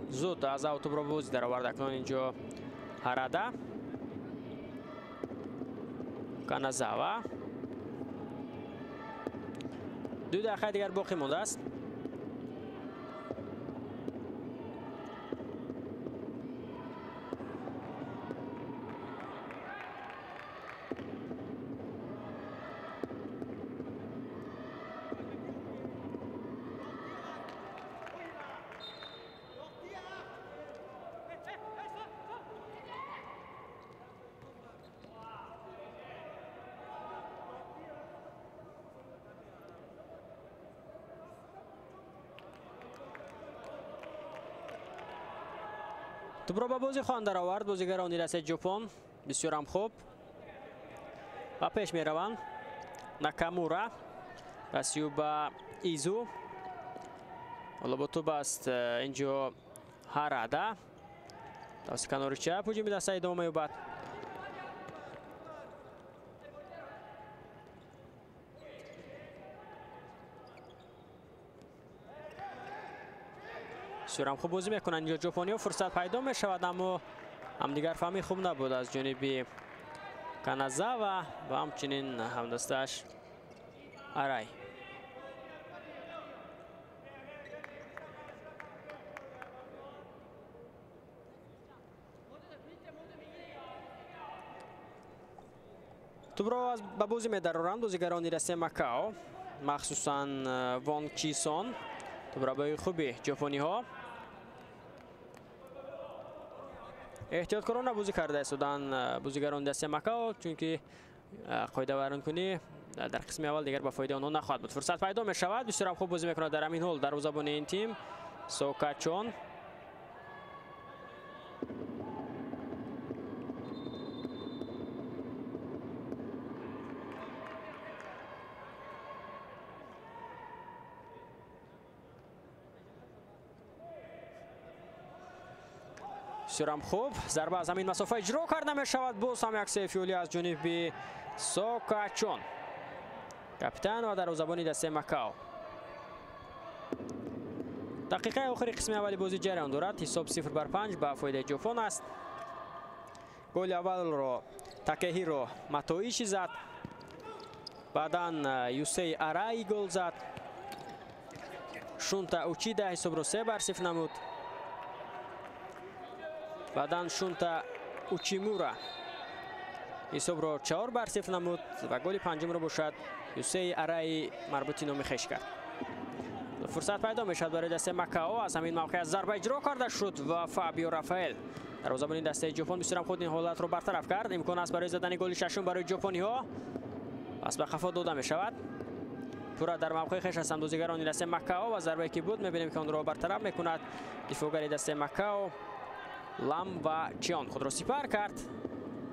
زود از او توپ را بازی در آورد. اکنون اینجا هارادا کانازاوا. 2 دقیقه دیگر باقی مانده است. توپ را به بازی خواهند در آورد بازیگران دست ژاپن. بسیار هم خوب و پیش می روند. ناکامورا پسیو به ایزو. حالا با توپ است اینجا هارادا توسط کنار چپ هجوم دست ادامه بعد بسیار هم خوب بازی میکنند اینجا ژاپنیا. فرصت پیدا می شود اما همدیگر فهمی خوب نبود از جانب کانازاوا و همچنین همدستش آرای. توپ را از به بازی می‌دارند بازیگران دسته مکاو، مخصوصاً وانگ چی سون. توپ را به خوبی ژاپنی ها احتیاط کارانه بازی کرده شدند بازیگران دسته مکاو، چون که قاعده ورانکنی در قسم اول دیگر به فایده آنها نخواهد بود. فرصت پیدا می شود، بسیار خوب بازی می‌کند در همین حال دروازه‌بان این تیم سوکاچون. بسیار خوب ضربه از همین مسافه اجرا کرده می شود. باز هم یک سیفیولی از جانب سوکاچون، کاپیتان و دروازه‌بان دسته مکاو. دقیقه آخری قسم اولی بازی جریان دارد. حساب 0-5 به فایده ژاپن است. گل اول رو تاکهیرو ماتویشی زد، بعدا یوسی آرای گل زد. شونتا اوچیدا حساب رو 3-0 نمود. بعدا شونتا اوچیمورا حساب رو 4-0 نمود و گل پنجم رو باشد یوسی آرای مربوطی نامی خویش کرد. فرصت پیدا می شد برای دسته مکاو. از همین موقع ضربه اجرا کرده شد و فابیو رافائل دروازه‌بان دسته ژاپن بسیار خود این حالت رو برطرف کرد. امکان است برای زدن گل ششم برای ژاپنی ها. پس به خفا داده می شود. پورا در موقع خویش هستند بازیگران دسته مکاو و ضربه که بود می‌بینیم که آن را برطرف می‌کند دفاعگر دسته مکاو لام و چیان خود را سپر کرد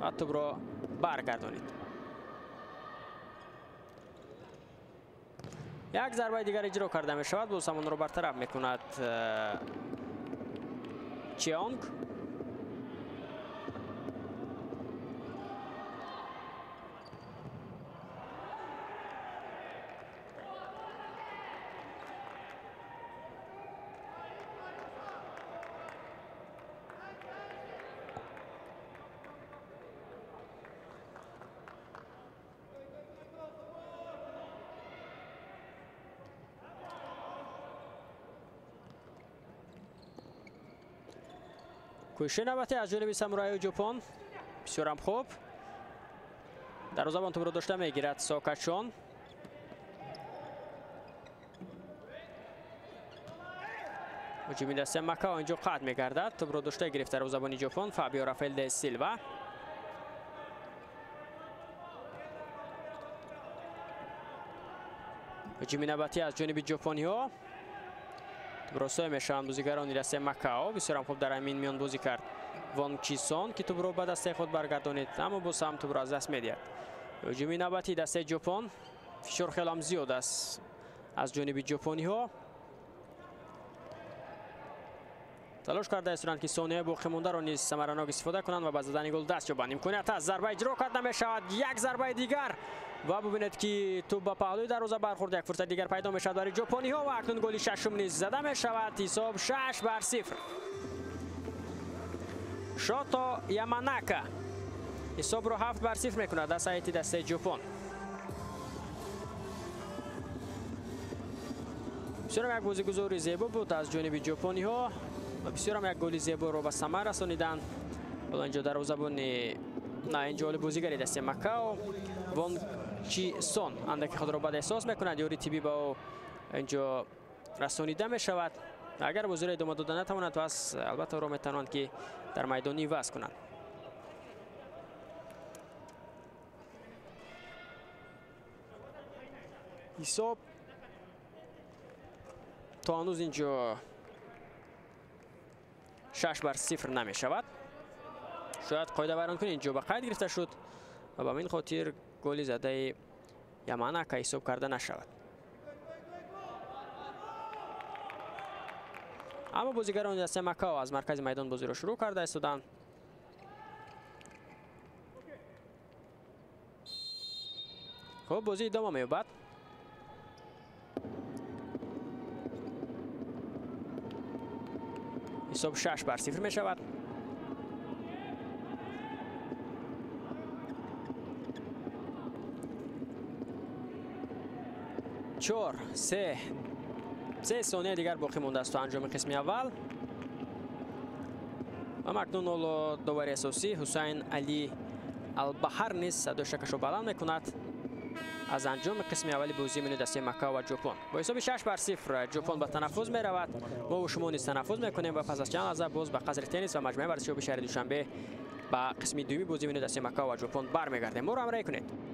و توپ را برگردانید. یک ضربه دیگر اجرا کرده می شود، باز همون رو برطرف می کند چیانگ. کوشش نوبتی از جانب سامورای ژاپن بسیار هم خوب. دروازه‌بان توپ را داشته میگیرد سوکاچون. هجوم دسته مکاو اینجا قطع می‌گردد. توپ را داشته گرفت دروازه‌بان ژاپن فابیو رافائل د سیلوا. هجوم نوبتی از جانب ژاپنی‌ها. براسای میشوند بازیگران دسته مکاو. بسیار هم خوب در همین میان بازی کرد وانگ چی سون که توپ را به دسته خود برگردانید، اما باز هم توپ را از دست می‌دهد. هجوم نوبتی دسته ژاپن. فشار خیلی هم زیاد است از جانب ژاپنی‌ها. تلاش کرده استند که ثانیه باقی مانده را نیز ثمرناک استفاده کنند و به زدن گل دست یابند. امکانیت است، ضربه اجرا کرده می‌شود. یک ضربه دیگر و ببینید که توپ به پهلوی دروازه برخورد. یک فرصت دیگر پیدا می‌شود برای ژاپنی‌ها و اکنون گل ششم نیز زده می‌شود. حساب 6-0. شوتا یاماناکا حساب را 7-0 می‌کند از سایت دسته ژاپن. بسیار یک بازیگزاری زیبا بود از جانب ژاپنی‌ها و بسیار هم یک گل زیبا رو به ثمر رسانیدند. حالا اینجا دروازه‌بان اینجا بازیگر دسته مکاو وانگ چی سون اندک خود را بد احساس میکند. یوری تیبی با اینجا رسانیده می شود. اگر بازی ادامه دادن نتواند پس البته را میتوانند که در میدانی وصل کنند. حساب تا هنوز اینجا 6-0 نمی شود. شاید قاعده ورانکنی اینجا به قید گرفته شد و به این خاطر گلی زده یاماناکا حساب کرده نشود. اما بازیگران دسته مکاو از مرکز میدان بازی را شروع کرده استودند. خب بازی ادامه می‌یابد. حساب 6-0 می شود. 4 3 ثانیه دیگر باقی مونده است تا انجام قسم اول. و مکنون داور اساسی حسین علی البحر نیز صدای شکش را بلند میکند از انجام قسم اولی بازی میان دسته مکه و ژاپن. با حساب 6-0 ژاپن به تنفس می رود. ما و شما نیز تنفس میکنیم و پس از چند لحظه باز به قصر تنیس و مجمع ورزشی شهر دوشنبه به قسم دومی بازی میان دسته مکه و ژاپن برمیگردیم. ما رو همراهی کنید.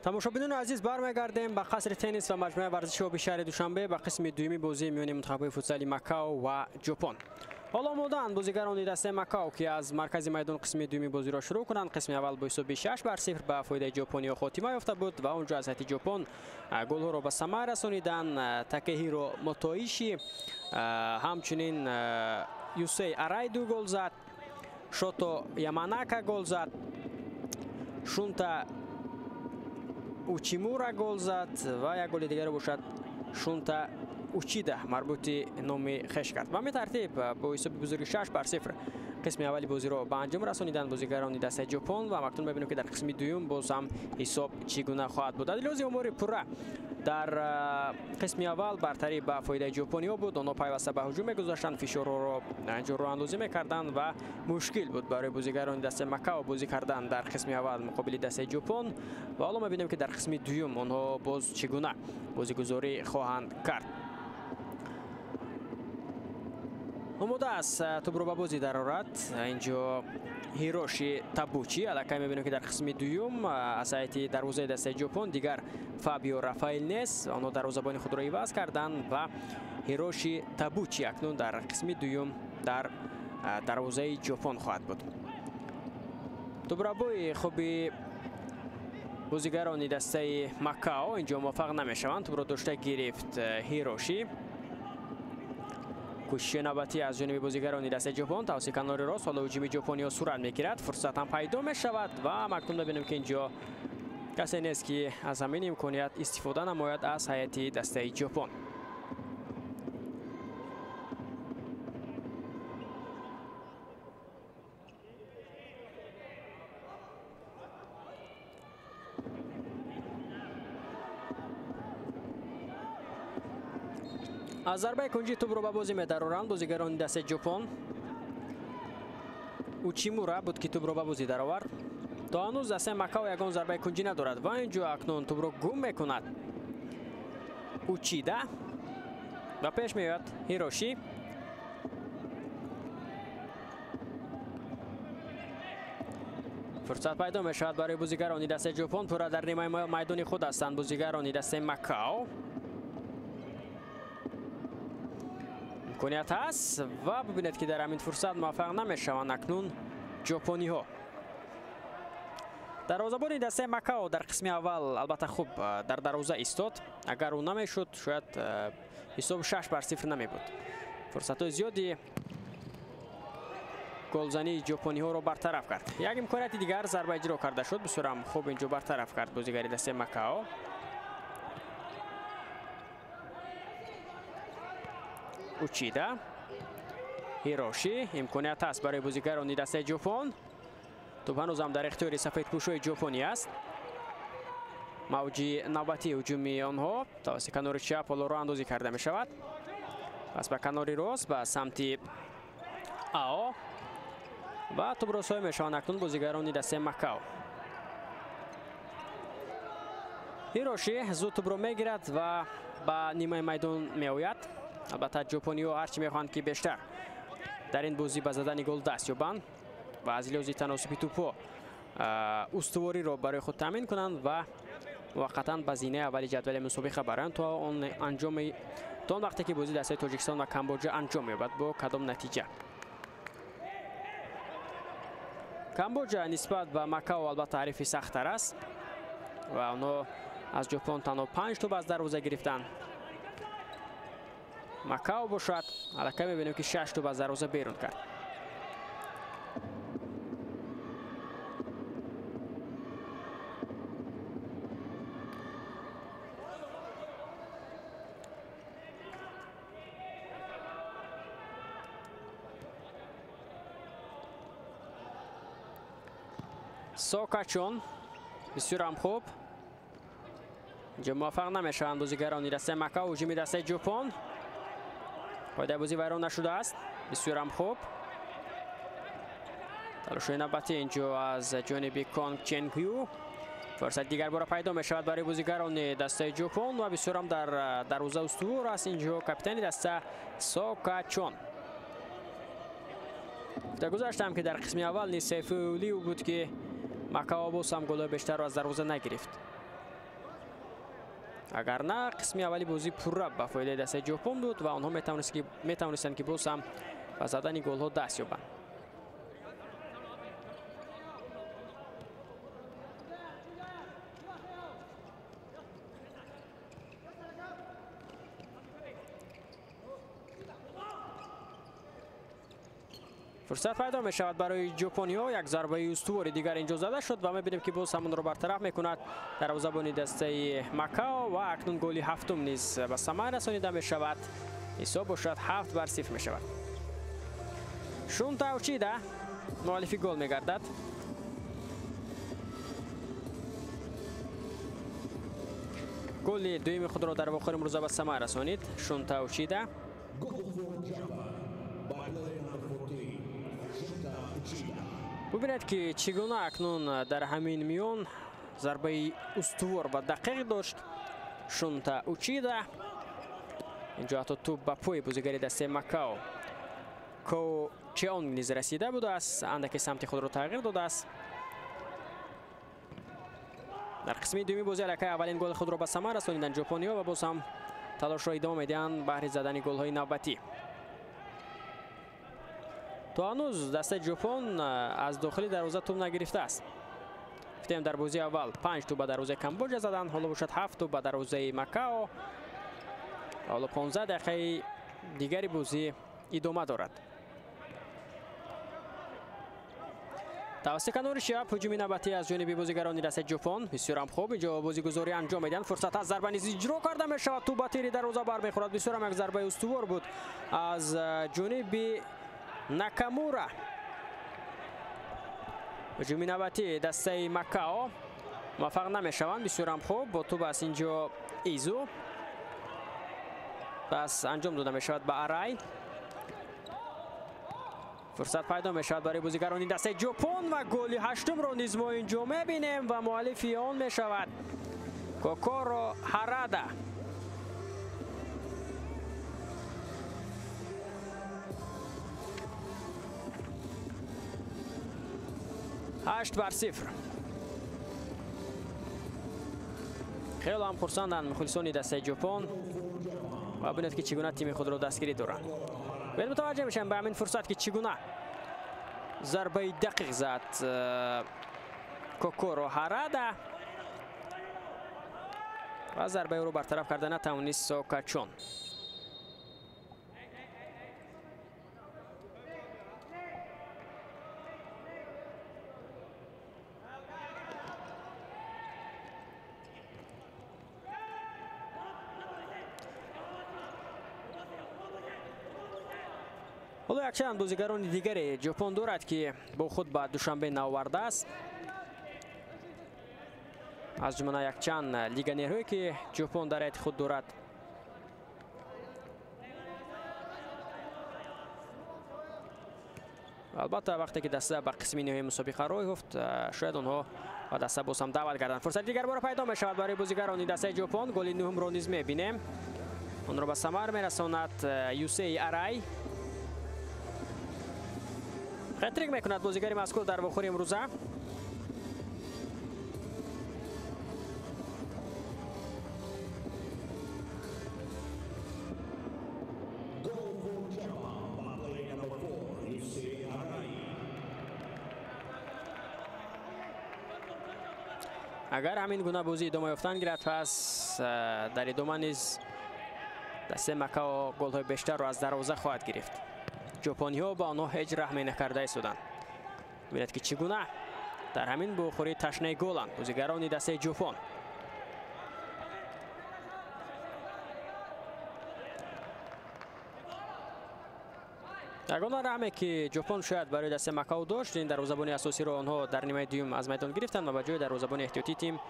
тамошобинон азиз бармегардем ба қасри теннис ва маҷмӯъаи варзиши оби шаҳри душанбе ба қисми дуюми бозии миёни мунтахабҳои футсали Макао ва ҷопон. ҳоло омодаанд бозигарони дастаи Макао ки аз маркази майдон қисми дуюми бозиро шурӯъ кунанд. қисми аввал бо ҳисоби 6-0 ба фоидаи ҷопониҳо хотима ёфта буд ва он ҷо аз ҳайати ҷопон голҳоро ба самар расониданд. Такеҳиро Мотоиши, ҳамчунин Юсей Арай 2 гол зад, Шото Яманака гол зад, Шунта Учимура гол зад ва як голи дигаре бошад Шунта Учида марбути номи хеш кард. Ба ҳамин тартиб бо ҳисоби бузурги 6-0 қисми аввали бозиро ба анҷом расониданд бозигарони дастаи ҷопон ва мактун мебинем ки дар қисми дуюм боз ҳам ҳисоб чӣ гуна хоҳад буд. Адилёзи омори пурра дар қисми аввал бартарӣ ба фоидаи ҷопониҳо буд. Онҳо пайваста ба ҳуҷум мегузаштанд, фишорҳоро ҷорроҳандозӣ мекарданд ва мушкил буд барои бозигарони дастаи Макао бозӣ кардан дар қисми аввал муқобили дастаи ҷопон ва ҳоло мебинем ки дар қисми дуюм онҳо боз чӣ гуна бозигузорӣ хоҳанд кард. омода аст тӯбро ба бозӣ дарорад инҷо Ҳироши Табучи. аллакай мебинем ки дар қисми дуюм аз ҳайати дарвозаи дастаи ҷопон дигар Фабио Рафаэл нест. онҳо дарвозабони худро иваз карданд ва Ҳироши Табучи акнун дар қисми дуюм дар дарвозаи ҷопон хоҳад буд. тӯбрабои хуби бозигарони дастаи Макао инҷо муваффақ намешаванд. тӯбро дошта гирифт Ҳироши. кӯшиши навбатӣ аз ҷониби бозигарони дастаи ҷопон тавассути канори рост. ҳоло ҳуҷуми ҷопониҳо сурат мегирад, фурсат ҳам пайдо мешавад ва мактун мебинем ки инҷо касе нест ки аз ҳамин имконият истифода намояд аз ҳайати дастаи ҷопон. аз зарбаи кунҷи тӯбро ба бозӣ медароранд бозигарони дастаи ҷопон. Учимура буд ки тӯбро ба бозӣ даровард. то ҳанӯз дастаи Макао ягон зарбаи кунҷӣ надорад ва ин ҷо акнун тӯбро гум мекунад Учида. ба пеш меояд Ҳироши. фурсат пайдо мешавад барои бозигарони дастаи ҷопон. пурра дар нимаи майдони худ ҳастанд бозигарони дастаи Макао. имконият ҳаст ва бубинед ки дар ҳамин фурсат муваффақ намешаванд акнун ҷопониҳо. дарвозабони дастаи Макао дар қисми аввал албатта хуб дар дарвоза истод. агар ӯ намешуд шояд ҳисоб 6-0 намебуд. фурсатҳои зиёди голзании ҷопониҳоро бартараф кард. як имконияти дигар зарба иҷро карда шуд. бисёрам хуб инҷо бартараф кард бозигари дастаи Макао. Учида. Ҳироши. имконият ҳаст барои бозигарони дастаи ҷопон. тӯб ҳанӯзам дар ихтиёри сафедпӯшои ҷопонӣ аст. мавҷи навбатии ҳуҷуми онҳо тавассути канори чап ҳоло роҳандозӣ карда мешавад. пас ба канори рост ба самти Ао ва тӯбро соҳиб мешаванд акнун бозигарони дастаи Макао. Ҳироши зуд тӯбро мегирад ва ба нимаи майдон меояд. албатта ҷопониҳо ҳарчи мехоҳанд ки бештар дар ин бозӣ ба задани гол даст ёбанд ва аз лиҳози таносуби тӯбҳо устувориро барои худ таъмин кунанд ва муваққатан ба зинаи аввали ҷадвали мусобиқа бароянд то он вақте ки бозии дастаи Тоҷикистон ва Камбоҷа анҷом ёбад бо кадом натиҷа. Камбоҷа нисбат ба Макао албатта ҳарифи сахттар аст ва онҳо аз ҷопон танҳо 5 тӯб аз дарвоза гирифтанд. Макао бошад аллакай мебинем ки 6 тӯб аз дарвоза берун кард. Сокачон бисёрам хуб инҷо муваффақ намешаванд бозигарони дастаи Макао. ҳуҷуми дастаи ҷопон қоидаи бозӣ вайрон нашудааст. бисёрам хуб талошҳои навбатӣ инҷо аз ҷониби Конг Ченгҳю. фурсати дигар бора пайдо мешавад барои бозигарони дастаи ҷопон ва бисёрам дар дарвоза устувор аст инҷо капитани даста Сокачон. гузаштам ки дар қисми аввал низ сейфуллиев буд ки Макао боз ҳам голҳои бештарро аз дарвоза нагирифт. اگر نه قسمی اولی بازی پورا به فایده دست ژاپن بود و آنها میتونستند که باز هم با زدن گل ها دست یابند. فرصت پیدا می شود برای ژاپنی‌ها. یک ضربه استواری دیگر اینجا زده شد و می‌بینیم که باز همون رو برطرف می‌کند دروازه‌بان دسته مکاو و اکنون گلی هفتم نیز به ثمر رسانیده می شود. حساب باشد 7-0 می شود. شونتا اوچیدا مؤلف گل می‌گردد. گل دوم خود را در واقع امروز به ثمر رسانید شونتا اوچیدا. ببینید که چگونه اکنون در همین میون ضربه استوار و دقیق داشت شونتا اوچیدا. اینجا حتی توپ به پای بازیگر دسته مکاو کو چیانگ نیز رسیده بوده است، اندکی سمت خود را تغییر داده است. در قسمت دومی بازی الکی اولین گل خود را به ثمر رسانیدند ژاپنی‌ها و باز هم تلاش را ادامه میدهند بهر زدن گل‌های نوبتی. تا هنوز دسته ژاپن از داخلی دروازه توپ نگرفته است. گفتیم در بازی اول 5 توپ به دروازه کمبوجا زدند، حالا باشد 7 توپ به دروازه مکاو. حالا 15 دقیقه دیگری بازی ادامه دارد. توسط کنار شیاب هجومی نوبتی از جانب بازیگران دسته ژاپن بسیار هم خوب اینجا بازیگزاری انجام میدن. فرصت از ضربه نیز اجرا کرده میشود، توپ به تیر دروازه برمیخورد. بسیار هم یک ضربه استوار بود از جانب ناکامورا. هجومی نوبتی دسته مکاو موفق نمیشوند. بسیار هم خوب با توپ است اینجا ایزو پس انجام داده میشود به ارای. فرصت پیدا میشود برای بازیگران دسته ژاپن و گل هشتم را نیز ما اینجا میبینیم و مؤلف آن میشود کوکورو هارادا. هشت بر صفر. خیلی هم خرسندند مخلصان دسته ژاپن و ببینید که چگونه تیم خود را دستگیری دارند. باید متوجه میشن به همین فرصت که چگونه ضربه دقیق زد کوکورو هارادا و ضربه رو برطرف کرده نتوانست سوکاچون. حالا یک چند بازیگران دیگری ژاپن دارد که با خود به دوشنبه نوارده است. از جمله یک چند لیگنرهایی که ژاپن در حیات خود دارد. البته وقتی که دسته به قسم نهایی مسابقه راه یافت شاید آنها و دسته باز هم دعوت کردند. فرصت دیگر بار پیدا می شود برای بازیگران دسته ژاپن. گل نهم را نیز می‌بینیم. آن را به ثمر می‌رساند یوسی ارای. هتریک میکند بازیگر مذکور در بخور امروزه. اگر همین گونه بازی ادامه یافتن گیرد پس در ادامه نیز دسته مکاو گل‌های بیشتر را از دروازه خواهد گرفت. ژاپنی‌ها با آنها هیچ رحمی نکرده ایستادند. ببینید که چگونه در همین بخوری تشنه گلند بازیگران دسته ژاپن. یگانه رحمی که ژاپن شاید برای دسته مکاو داشت این دروازه‌بان اساسی را آنها در نیمه دوم از میدان گرفتند و به جای دروازه‌بان احتیاطی تیم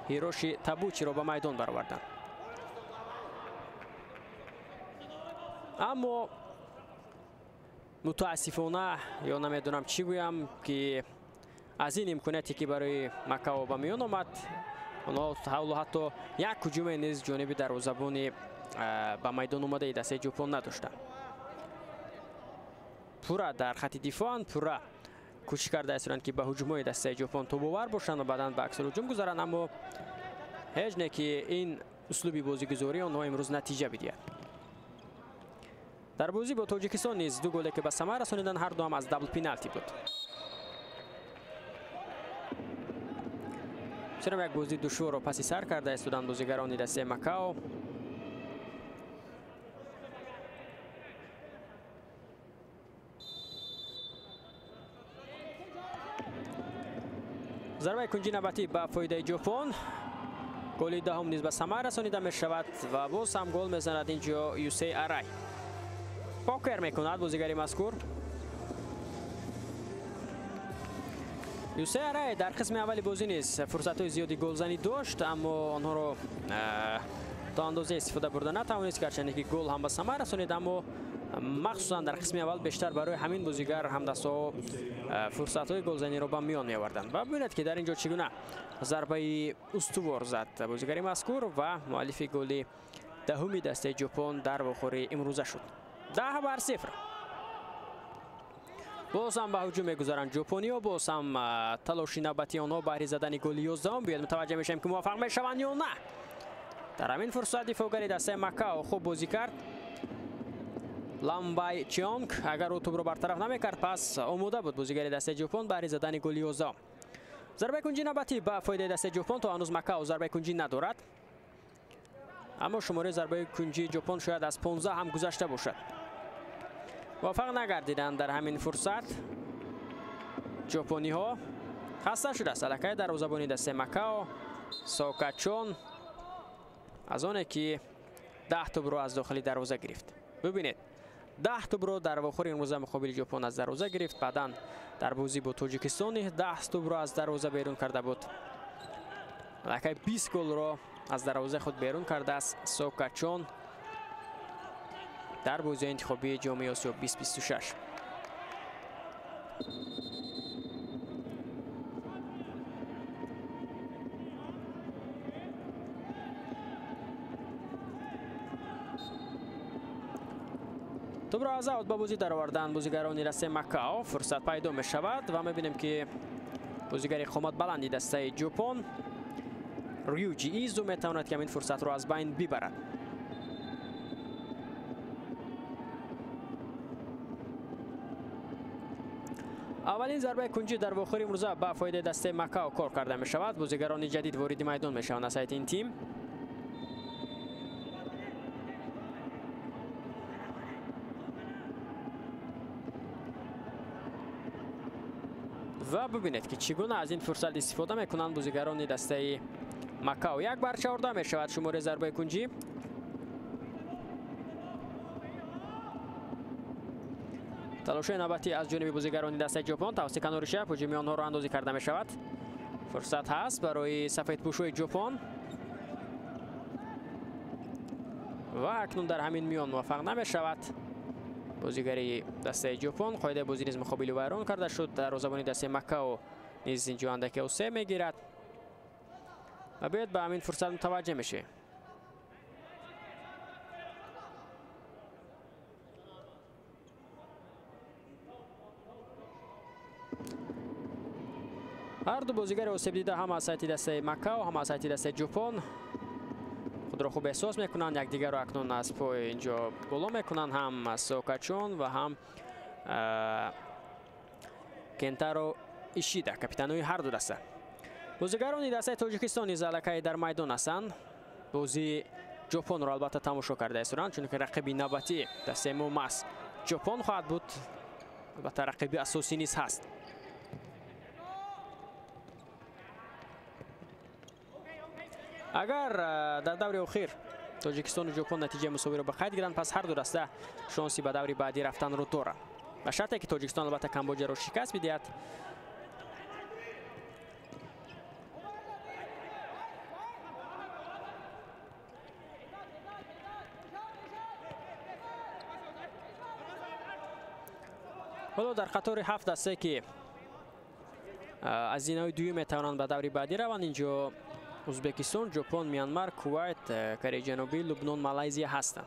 هیروشی تابوچی را به میدان برآوردند. اما متاسفانه یا نمیدونم چی گویم که از این امکاناتی که برای مکاو به میان آمد آنها حتی یک هجوم نیز جانب دروازه‌بان به میدان اومده دسته ژاپن نداشتند. پورا در خط دفاع پورا کوشش کرده استند که به هجوم‌های دسته ژاپن توپ آور باشند و بعداً به عکس هجوم گذارند، اما هیچ نه که این اسلوبی بازیگذاری آنها امروز نتیجه بدهد. در بازی با تاجیکستان نیز دو گلی که به ثمر رسانیدند هر دو هم از دبل پنالتی بود. چرا یک بازی دشوار و پسی سر کرده استودند بازیگران دسته مکاو. ضربه کنجی نوبتی به فایده ژاپن. گل دهم نیز به ثمر رسانیده می شود و باز هم گل میزند اینجا یوسی ارای. پاکر میکند بازیگری مذکور. یوسی ارای در قسم اولی بازی نیز فرصت‌های زیادی گلزنی داشت اما آنها را تا اندازه استفاده برده نتوانست، گرچه که گل هم به ثمر رسانید اما مخصوصا در قسم اول بیشتر برای همین بازیگر همدست‌ها فرصت‌های گلزنی را به میان می‌آوردند. و ببینید که در اینجا چگونه ضربه استوار زد بازیگری مذکور و مؤلف گل دهمی دسته ژاپن در واخور امروزه شد. 10-0. باز هم به هجوم می‌گذارند ژاپنی‌ها. باز هم تلاش نوبتی آنها برای زدن گل 11 بیاد. متوجه میشیم که موفق میشوند یا نه. در همین فرصت دفاعگری دسته مکاو خوب بازی کرد. لامبای چیونگ اگر او توپ رو برطرف نمی‌کرد پس آماده بود بازیگر دسته ژاپن برای زدن گل 11. ضربه کنجی نوبتی به فایده دسته ژاپن. تا هنوز مکاو ضربه کنجی ندارد اما شماره ضربه کنجی ژاپن شاید از 15 هم گذشته باشد. موفق نگردیدند در همین فرصت ژاپنی‌ها. خسته شده است الکای دروازه‌بان دسته مکاو ساکاچون از آنه که 10 توپ رو از داخلی دروازه گرفت. ببینید 10 توپ رو در واخور امروز مقابل ژاپن از دروازه گرفت. بعداً در بازی با تاجیکستان 10 توپ رو از دروازه بیرون کرده بود. الکای 20 گل رو از دروازه خود بیرون کرده است ساکاچون در بازی انتخابی جام آسیا 2026. توپ را از اوت به بازی در آوردن بازیگران دسته مکاو. فرصت پیدا می شود و می‌بینیم که بازیگر قامت بلندی دسته ژاپن ریوجی ایزو میتواند که این فرصت را از بین ببرد. اولین ضربه کنجی در واخور امروزه به فایده دسته مکاو کار کرده می شود. بازیگران جدید وارد میدان می شوند از سایت این تیم. و ببینید که چگونه از این فرصت استفاده میکنند بازیگران دسته مکاو. یک بر 14 می شود شماره ضربه کنجی. تلاش نوبتی از جانب بازیگران دسته ژاپن توسط کنار چپ هجومی آنها را اندازی کرده می شود. فرصت هست برای سفیدپوش‌های ژاپن و اکنون در همین میان موفق نمی شود بازیگری دسته ژاپن. قاعده بازی نیز مقابل ویران کرده شد. دروازه‌بان دسته مکاو نیز اینجا اندکی اوسه میگیرد و باید به همین فرصت متوجه میشه. هر دو بازیگر آسیب دیده هم از سایت دسته مکاو هم از سایت دسته ژاپن خود را خوب احساس میکنند. یکدیگر را اکنون از پای اینجا بالا میکنند، هم ساکاچون و هم کنتارو ایشیدا کاپیتانوی هر دو دسته. بازیگران دسته تاجیکستان نیز الکای در میدان هستند. بازی ژاپن را البته تماشا کرده استند چون که رقیبی نوبتی دسته موماس ژاپن خواهد بود. البته رقیبی اساسی نیز هست. اگر در دور اخیر تاجیکستان و ژاپن نتیجه مساوی را به قید گیرند پس هر دو دسته شانسی به دور بعدی رفتن رو دارند. به شرطی که تاجیکستان البته کامبوجا را شکست بدهد. حالا در قطار 7 دسته که از اینهای دوی میتوانند به دور بعدی روند اینجا ازبکستان، ژاپن، میانمار، کویت، کره جنوبی، لبنان، مالایزیا هستند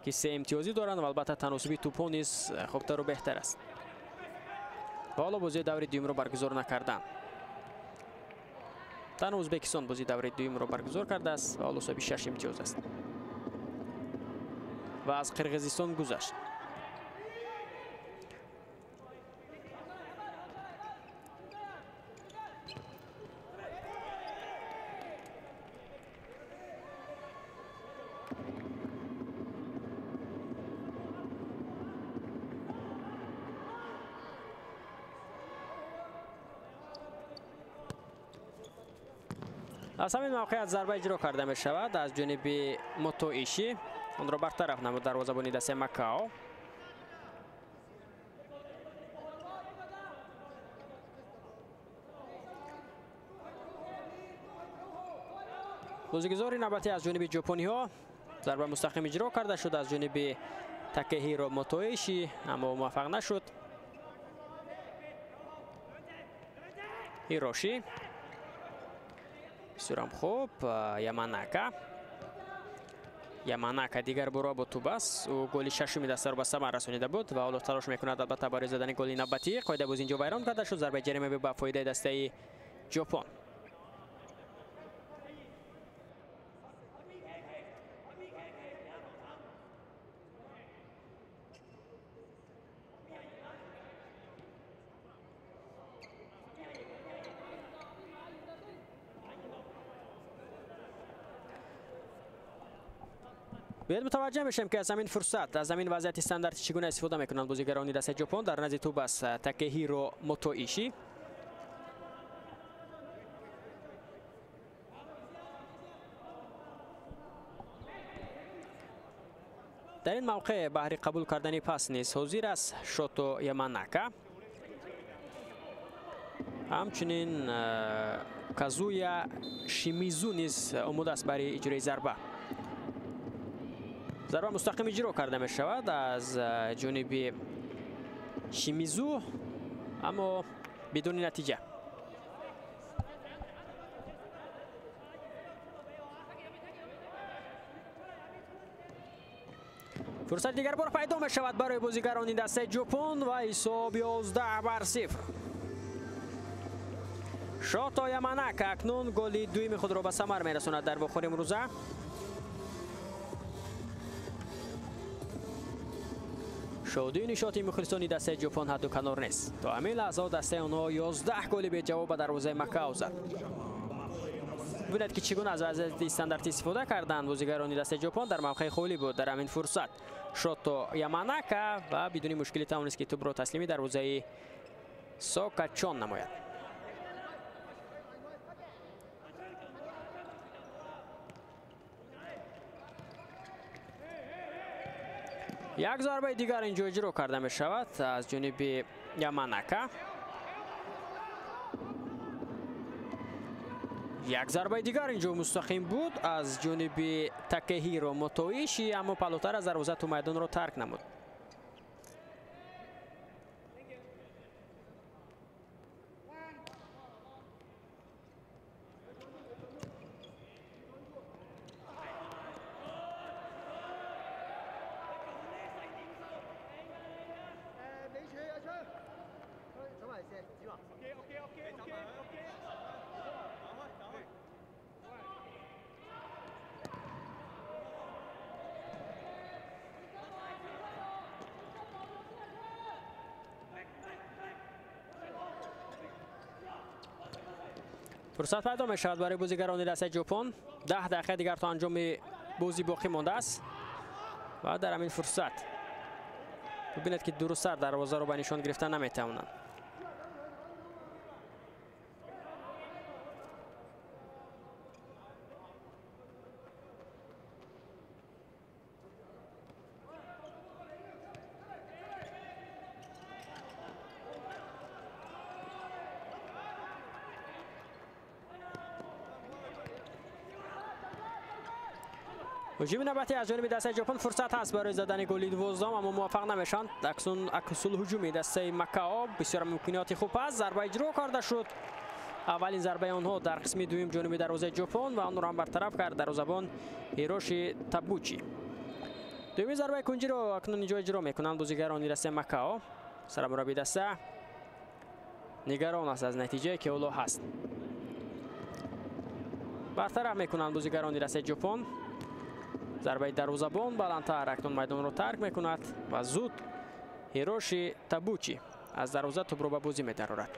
که 3 امتیازی دارند و البته تناسبی توپ‌ها نیز خوبتر و بهتر است. حالا بازی دور دوم رو برگزار نکردند. تنها ازبکستان بازی دوره دوم را برگزار کرده است و حالا صاحب 6 امتیاز است و از قرقیزستان گذشت. از همین موقعیت ضربه اجرا کرده می شود از جانب موتو ایشی. آن را برطرف نمود دروازه‌بان دسته مکاو. بازیگزاری نوبتی از جانب ژاپنی ها ضربه مستقیم اجرا کرده شد از جانب تاکهیرو موتو ایشی، اما موفق نشد. هیروشی بسیار خوب. یاماناکا دیگر برو با توپ است. او گل ششم دست را به ثمر رسانیده بود و حالا تلاش میکند البته برای زدن گل نوبتی. قاعده باز اینجا ویران کرده شد. ضربه جریمه به فایده دسته ژاپن. باید متوجه میشیم که از همین فرصت، از همین وضعیت استانداردی چگونه استفاده میکنند بازیگران دسته ژاپن. در نزد توپ است تاکهیرو موتو ایشی. در این موقع بهر قبول کردن پاس نیز حاضر است شوتو یاماناکا. همچنین کازویا شیمیزو نیز آماده است برای اجرای ضربه. ضربه مستقیم اجرا کرده می شود از جانب شیمیزو، اما بدون نتیجه. فرصت دیگر بار پیدا می شود برای بازیگران دسته ژاپن و حساب 11-0. شوتو یاماناکا اکنون گل دوم خود را به ثمر می رساند در بخور امروزه. شادی نشاطی مخلصان دسته ژاپن حد و کنار نیست. تا همین لحظات دسته آنها 11 گل به جواب به دروازه مکاو زد. ببینید که چگونه از وضعیت استانداردی استفاده کردند بازیگران دسته ژاپن. در موقع خالی بود در همین فرصت شوتو یاماناکا و بدون مشکلی توانست که توپ را تسلیمی دروازه ساکاچون نماید. یک ضربه دیگر اینجا اجرا کرده می شود از جانب یاماناکا. یک ضربه دیگر اینجا مستقیم بود از جانب تاکهیرو موتو ایشی، اما پلوتر از دروازه تو میدان را ترک نمود. فرصت پیدا می شود برای بازیگران دسته ژاپن. 10 دقیقه دیگر تا انجام بازی باقی مانده است و در همین فرصت ببینید که درست دروازه را به نشان گرفتن نمی توانند. هجوم نوبتی از جانب دسته ژاپن. فرصت هست برای زدن گل دوم اما موفق نمیشند. اکسون هجومی دسته مکاو بسیار امکانات خوب است. ضربه اجرا کرده شد. اولین ضربه آنها در قسم دوم جانب دروازه ژاپن و آن را هم برطرف کرد دروازه‌بان هیروشی تابوچی. دومی ضربه کنجی را اکنون اینجا اجرا میکنند بازیگران دسته مکاو. سرمربی دسته نگران است از نتیجه که اولو هست. برطرف میکنند بازیگران دسته ژاپن. ضربه دروازه‌بان بلندتر اکنون میدان رو ترک میکند و زود هیروشی تابوچی از دروازه توپ رو به بازی می‌درارد.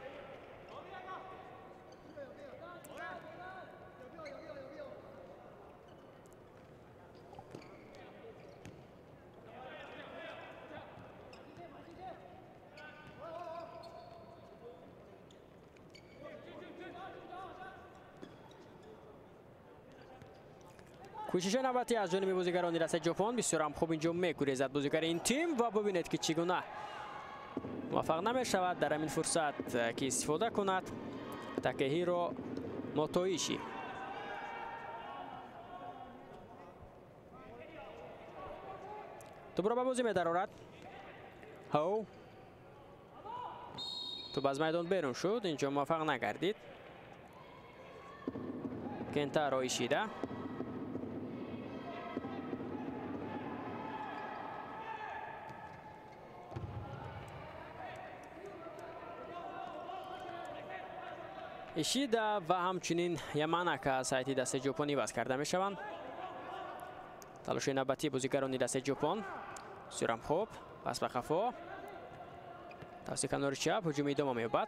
کوشش نوبتی از جانب بازیگران دسته ژاپن بسیار هم خوب اینجا می‌گریزد بازیگر این تیم و ببینید که چگونه موفق نمی‌شود در همین فرصت که استفاده کند تاکهیرو موتویشی. توپ را به بازی می‌درارد. هاو توپ از میدان بیرون شد، اینجا موفق نگردید. کنتارو ایشیدا ایشیدا و همچنین یاماناکا از سایت دسته ژاپنی باز کرده می شوند. تلاش نوبتی بازیگران دسته ژاپن بسیار خوب. پس به خفا توسط کنار چپ هجوم ادامه می‌یابد.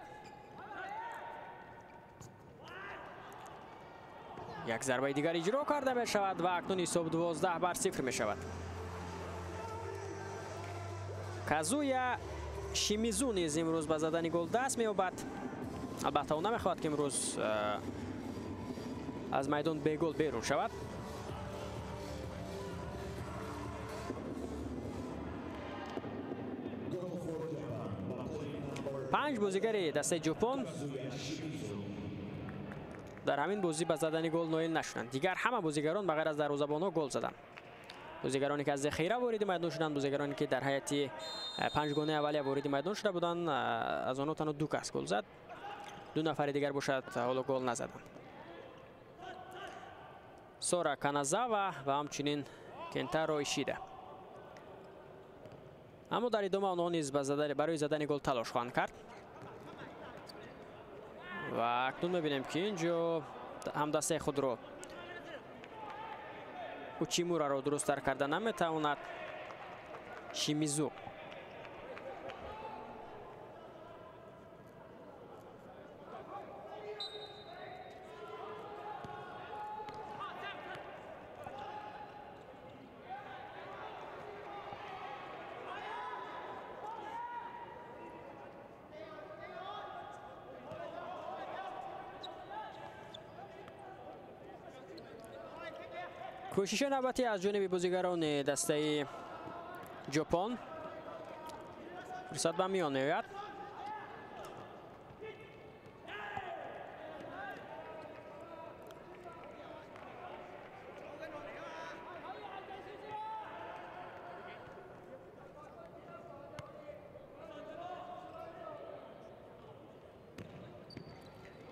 یک ضربه دیگر اجرا کرده می شود و اکنون حساب 12-0 می شود. کازویا شیمیزو نیز امروز به زدن گل دست می‌یابد. البته او نمیخواد که امروز از میدان به گل بیرون شود. پنج بازیگر دسته ژاپن در همین بازی به زدن گل نایل نشدند. دیگر همه بازیگران بغیر از دروازه‌بان‌ها گل زدند. بازیگرانی که از ذخیره وارد میدان شدند، بازیگرانی که در هیئت پنجگانه اولیه وارد میدان شده بودند، از آنها تنها 2 کس گل زد. 2 نفر دیگر باشد حالا گل نزدند. سورا کانازاوا و همچنین کنتارو ایشیدا. اما در ادامه آنها نیز برای زدن گل تلاش خواهند کرد. و اکنون می‌بینیم که اینجا هم دسته خود رو اوچیمورا رو درست تر کرده نمی‌تواند. شیمیزو کوشش نوبتی از جانب بازیگران دسته ژاپن. فرصت به میان میآید.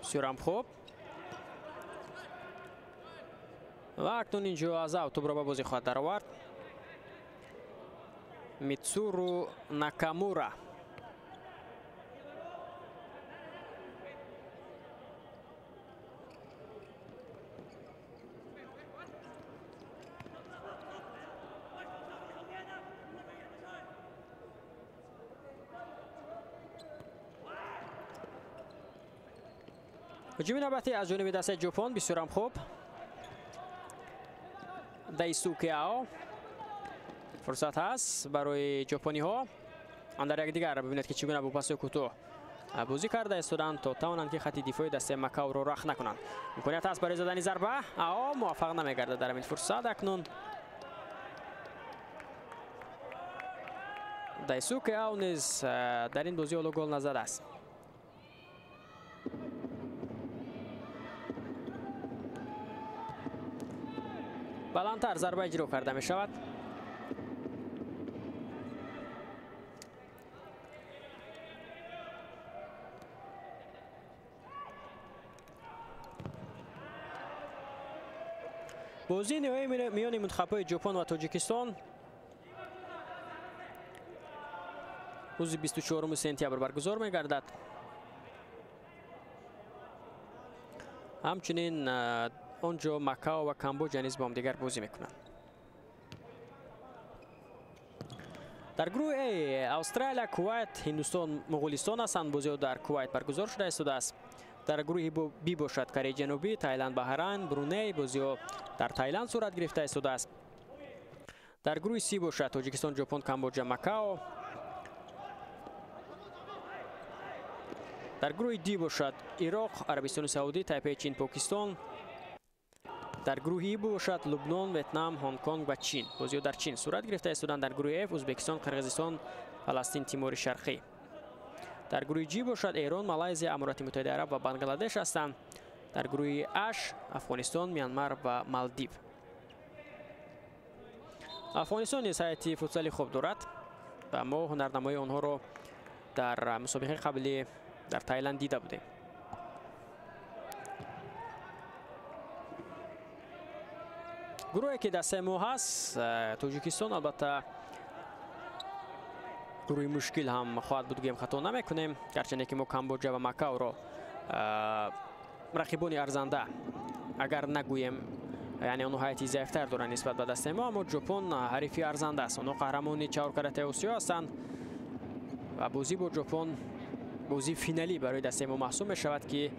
بسیار خوب. و اکنون اینجا از اوت را به بازی خواهد درآورد. میتسورو ناکامورا. هجوم نوبتی از جانب دسته ژاپن بسیار خوب. دایسوکی آو فرصت هست برای ژاپنی ها. آن در یک دیگر ببینید که چگونه با پاس کوتاه بازی کرده استودند تا توانند که خط دفاعی دسته مکاو رو رخ نکنند. امکانیت هست برای زدن ضربه. آو موفق نمیگرده در این فرصت. اکنون دایسوکی آو نیز در این بازی اولو گل نزده است. بلندتر ضربه اجرا کرده می شود. بازی نهایی میان منتخب‌های ژاپن و تاجیکستان روز 24 سپتامبر برگزار می گردد. همچنین اونجا مکاو و کامبوجا نیز با هم دیگر بازی میکنند. در گروه ای استرالیا، کویت، هندوستان، مغولستان هستند. بازی در کویت برگزار شده است. در گروه بی باشد کره جنوبی، تایلند، بحرین، برونی بازی در تایلند صورت گرفته است. در گروه سی باشد تاجیکستان، ژاپن، کامبوجا، مکاو. در گروه دی باشد عراق، عربستان سعودی، تایپی، چین، پاکستان. در گروه ای باشد لبنان، ویتنام، هنگ کنگ و چین. بازی در چین صورت گرفته است. در گروه اف ازبکستان، قرقیزستان، فلسطین، تیمور شرقی. در گروه جی باشد ایران، مالایزیا، امارات متحده عرب و بنگلادش هستند. در گروه اش افغانستان، میانمار و مالدیو. افغانستان نیز هیئت فوتسالی خوب دارد و ما هنرنمای آنها را در مسابقه قبلی در تایلند دیده بودیم. گروهی که دسته ما هست تاجیکستان، البته گروه مشکل هم خواهد بود، گیم خطا نمیکنیم، گرچه که ما کامبوجا و مکاو را رقیبان ارزنده اگر نگویم، یعنی اونها هیئتی ضعیفتر دارن نسبت به دسته ما، اما ژاپن حریفی ارزنده است. اونها قهرمان 4 کرته آسیا هستند و بازی با ژاپن بازی فینالی برای دسته ما محسوب می شود که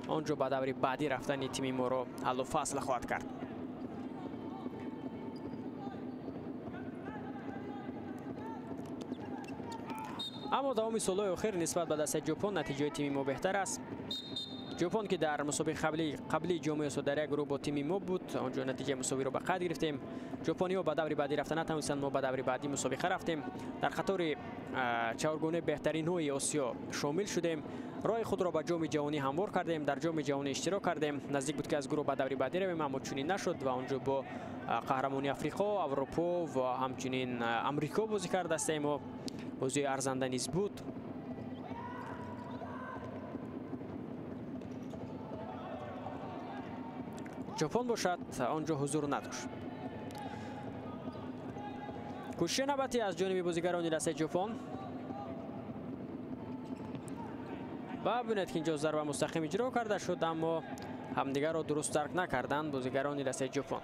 آنجا به دور بعدی رفتن تیم ما را حل و فصل خواهد کرد. اما دوام سالهای اخیر نسبت به دسته ژاپن نتیجه تیم ما بهتر است. ژاپن که در مسابقه قبلی جام آسیا در یک گروه با تیم ما بود، آنجا نتیجه مساوی رو به قد گرفتیم. ژاپنی‌ها به دور بعدی رفتن نتونستند، ما به دور بعدی مسابقه رفتیم. در قطار چهارگانه بهترین های آسیا شامل شدیم. راه خود را به جام جهانی هموار کردیم، در جام جهانی اشتراک کردیم. نزدیک بود که از گروه به دور بعدی رویم، اما چنین نشد و آنجا با قهرمانی افریقا، اروپا و همچنین امریکا بازی کرد. دسته ما بازی ارزنده نیز بود. ژاپن باشد آنجا حضور نداشت. کوشش نباتی از جانب بازیگران دسته ژاپن و ببینید که اینجا ضربه مستقیم اجرا کرده شد، اما همدیگر را درست درک نکردند بازیگران دسته ژاپن.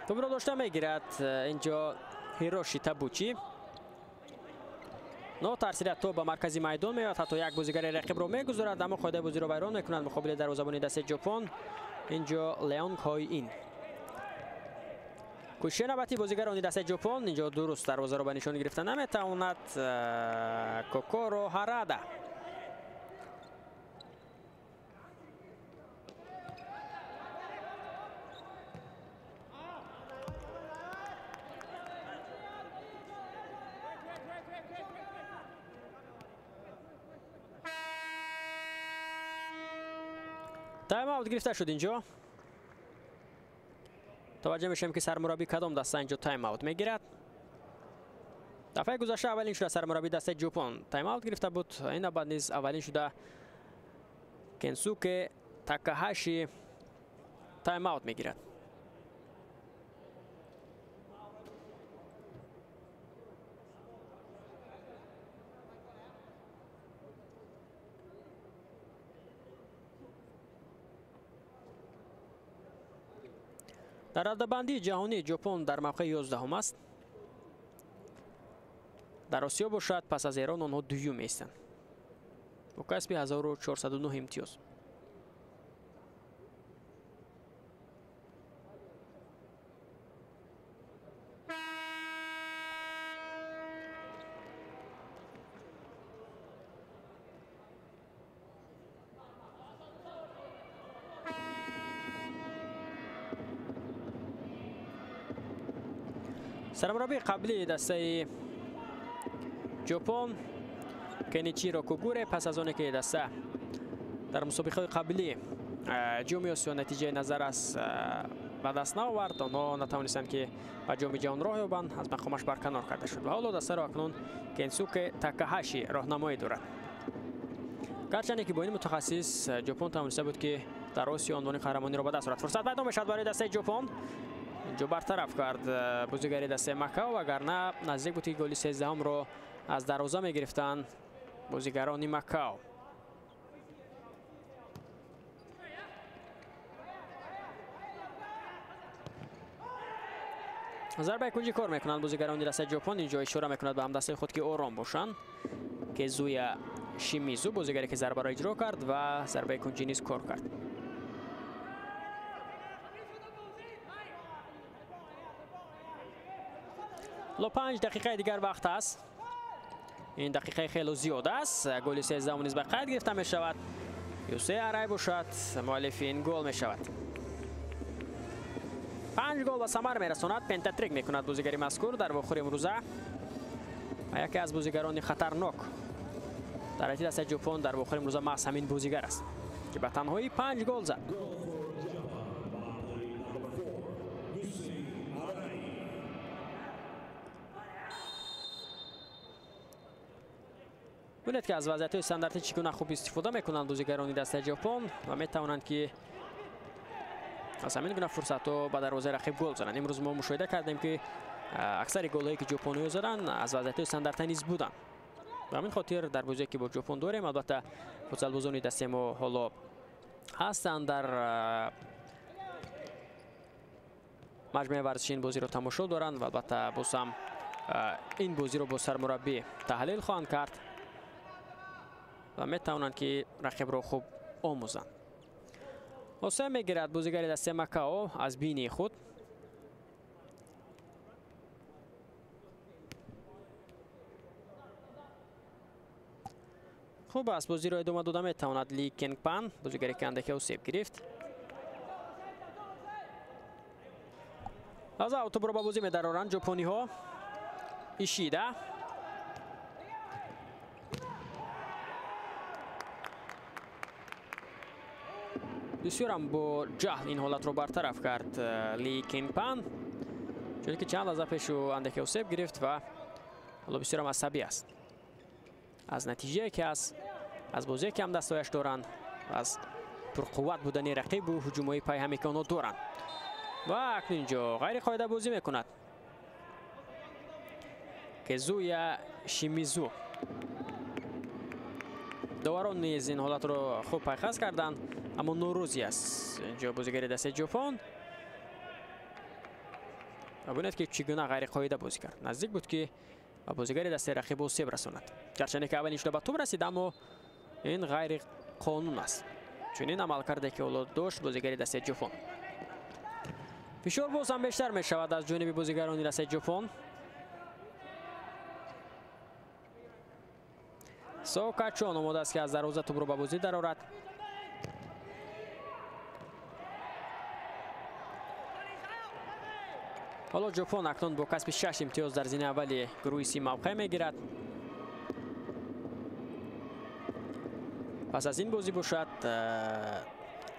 توپ را داشته میگیرد اینجا هیروشی تابوچی. نو ترسیده تو به مرکزی میدان میاد، حتی یک بازیگر رقیب رو میگذارد، اما قاعده بازی رو ویران میکنند مقابل دروازه‌بان دسته ژاپن اینجا لیون کای این. کوشش نباتی بازیگران دسته ژاپن اینجا درست دروازه رو به نشانی گرفتن نمیتواند. کوکورو هارادا تایم اوت گرفته شد. اینجا توجه میشیم که سرمربی کدام دسته اینجا تایم اوت میگیرد. دفعه گذشته اولین شده سرمربی دسته ژاپن تایم اوت گرفته بود، این بعد نیز اولین شده کنسوکه تاکاهاشی تایم اوت میگیرد. در رده‌بندی جهانی ژاپن در موقع 11 است. در آسیا باشد پس از ایران آنها دوم هستند با کسب 1409 امتیاز. سرمربی قبلی دسته ژاپن کنیچیرو کوگوره پس از آنکه که دسته در مسابقه قبلی جام آسیا نتیجه نظر از به دست نآورد، آنها نتوانستند که به جام جهان راه یابند، از مقامش برکنار کرده شد و حالا دسته را اکنون کنسوکه تاکاهاشی راهنمایی دارد. گرچه که با این متخصص ژاپن توانسته بود که در آسیا عنوان قهرمانی را به دست آورد. فرصت پیدا میشد برای دسته ژاپن. اینجا برطرف کرد بازیگری دسته مکاو، وگرنه نزدیک بود که گل 13 را از دروازه میگرفتند بازیگران مکاو. ضربه کنجی کار میکنند بازیگران دسته ژاپن. اینجا اشاره میکند به هم دسته خود که آرام باشند. که زوی شیمیزو بازیگری که ضربه را اجرا کرد و ضربه کنجی نیز کار کرد. لو 5 دقیقه دیگر وقت است. این دقیقه خیلی زیاد است. گل 13 نیز به قید گرفته می شود. یوسه ارای باشد مؤلف این گل می شود. 5 گل به ثمر می رساند. پنتاتریک می کند بازیگری مذکور در آخر امروزه. یکی از بازیگران خطرناک در حیطی دسته ژاپن در آخر امروزه محض همین بازیگر است که به تنهایی 5 گل زد. ببینید که از وضعیت‌های استانداردی چگونه خوب استفاده میکنند بازیگران دسته ژاپن و میتوانند که از همین گونه فرصت‌ها به دروازه رقیب گل زنند. امروز ما مشاهده کردیم که اکثر گل‌هایی که ژاپنی‌ها زدند از وضعیت‌های استانداردی نیز بودند. به همین خاطر در بازی که با ژاپن داریم، البته فوتبال‌بازان دسته ما حالا هستند در مجمع ورزشی این بازی رو تماشا دارند و البته باز هم این بازی رو با سرمربی تحلیل خواهند کرد و میتوانند که رقیب رو خوب آموزند. حسین میگیرد بازیگر دسته مکاو از بینی خود. خوب است بازی رو ادامه داده میتواند لی کنگ پن بازیگری که اندکی او سیب گرفت. از اوتو برو با بازی می‌دارند ژاپنی ها. ایشیدا بسیار هم با جهل این حالت رو برطرف کرد لی کنگ پن، چون که چند لحظه پیش او اندکی او سیب گرفت و حالا بسیار هم عصبی است از نتیجه که از بازی که هم دستایش دارند، از پرقوت بودن رقیب و هجوم‌های پای همی که آنها دارند. و اکنون اینجا غیر قاعده بازی میکند که زوی شیمیزو. داوران نیز این حالت رو خوب پیخست کردند، اما نوروزی است اینجا بازیگر دسته ژاپن. ببینید که چگونه غیر قاعده بازی کرد. نزدیک بود که بازیگر دسته رقیب او سیب رساند، گرچه که اولش به توپ رسید اما این غیر قانون است، چون این عمل کرده که اولاد داشت بازیگر دسته ژاپن. فشار باز هم بیشتر می شود از جانب بازیگران دسته ژاپن. سوکاچون آماده است که از دروازه توپ رو به بازی درآورد. حالا ژاپن اکنون با کسب 6 امتیاز در زین اولی گروه سی موقع میگیرد. پس از این بازی باشد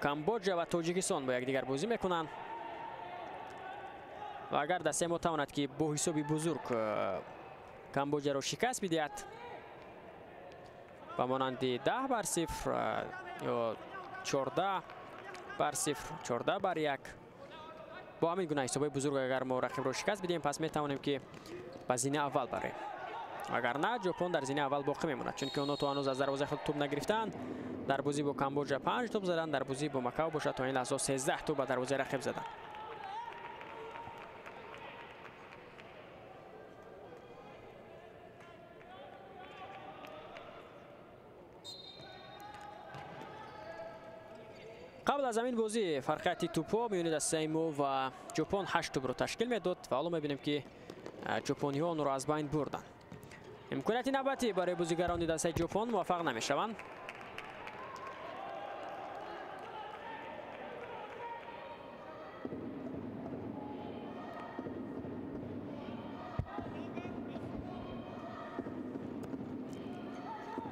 کامبوجا و تاجیکستان با یکدیگر بازی میکنند و اگر دسته ما تواند که با حسابی بزرگ کامبوجا را شکست بدهد و مانند 10-0 یا 14-0 14-1 با همین گونه حسابای بزرگ اگر ما رقیب را شکست بدیم پس میتوانیم که به زینه اول بریم. اگر نه ژاپن در زینه اول باقی میموند، چون که آنها تا هنوز از دروازه خود توپ نگرفتند. در بازی با کامبوجا 5 توپ زدند، در بازی با مکاو باشد تا این لحظه 13 توپ به دروازه رقیب زدند. قبل از همین بازی فرقیت توپا میون دسته ما و ژاپن 8 توپ رو تشکیل میداد و حالا میبینیم که ژاپنی ها اون رو از بین بردن. امکانیت نوبتی برای بازیگران دسته ژاپن موفق نمیشوند.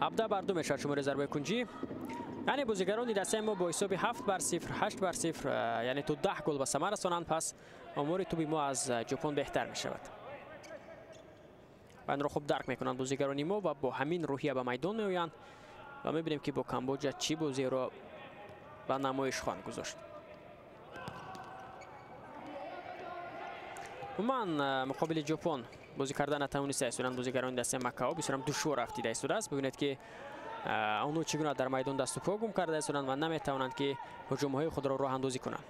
ابدا بر 2 میشد شماره ضربه کنجی. یعنی بازیگران دسته ما با حساب 7-0 8-0 یعنی تو 10 گل به ثمر رسانند، پس امور توپی ما از ژاپن بهتر می شود. و این رو خوب درک میکنند بازیگران ما و با همین روحیه به میدان می آیند و میبینیم که با کامبوجا چی بازی رو و نمایش خواهند گذاشت. من مقابل ژاپن بازی کردن نتوانسته ایستادن بازیگران دسته مکاو بسیار دشوار رفتیده ایستاده است. ببینید که آنها چگونه در میدان دست و پا گم کرده ایستادند و نمیتوانند که هجوم‌های خود را راه اندازی کنند.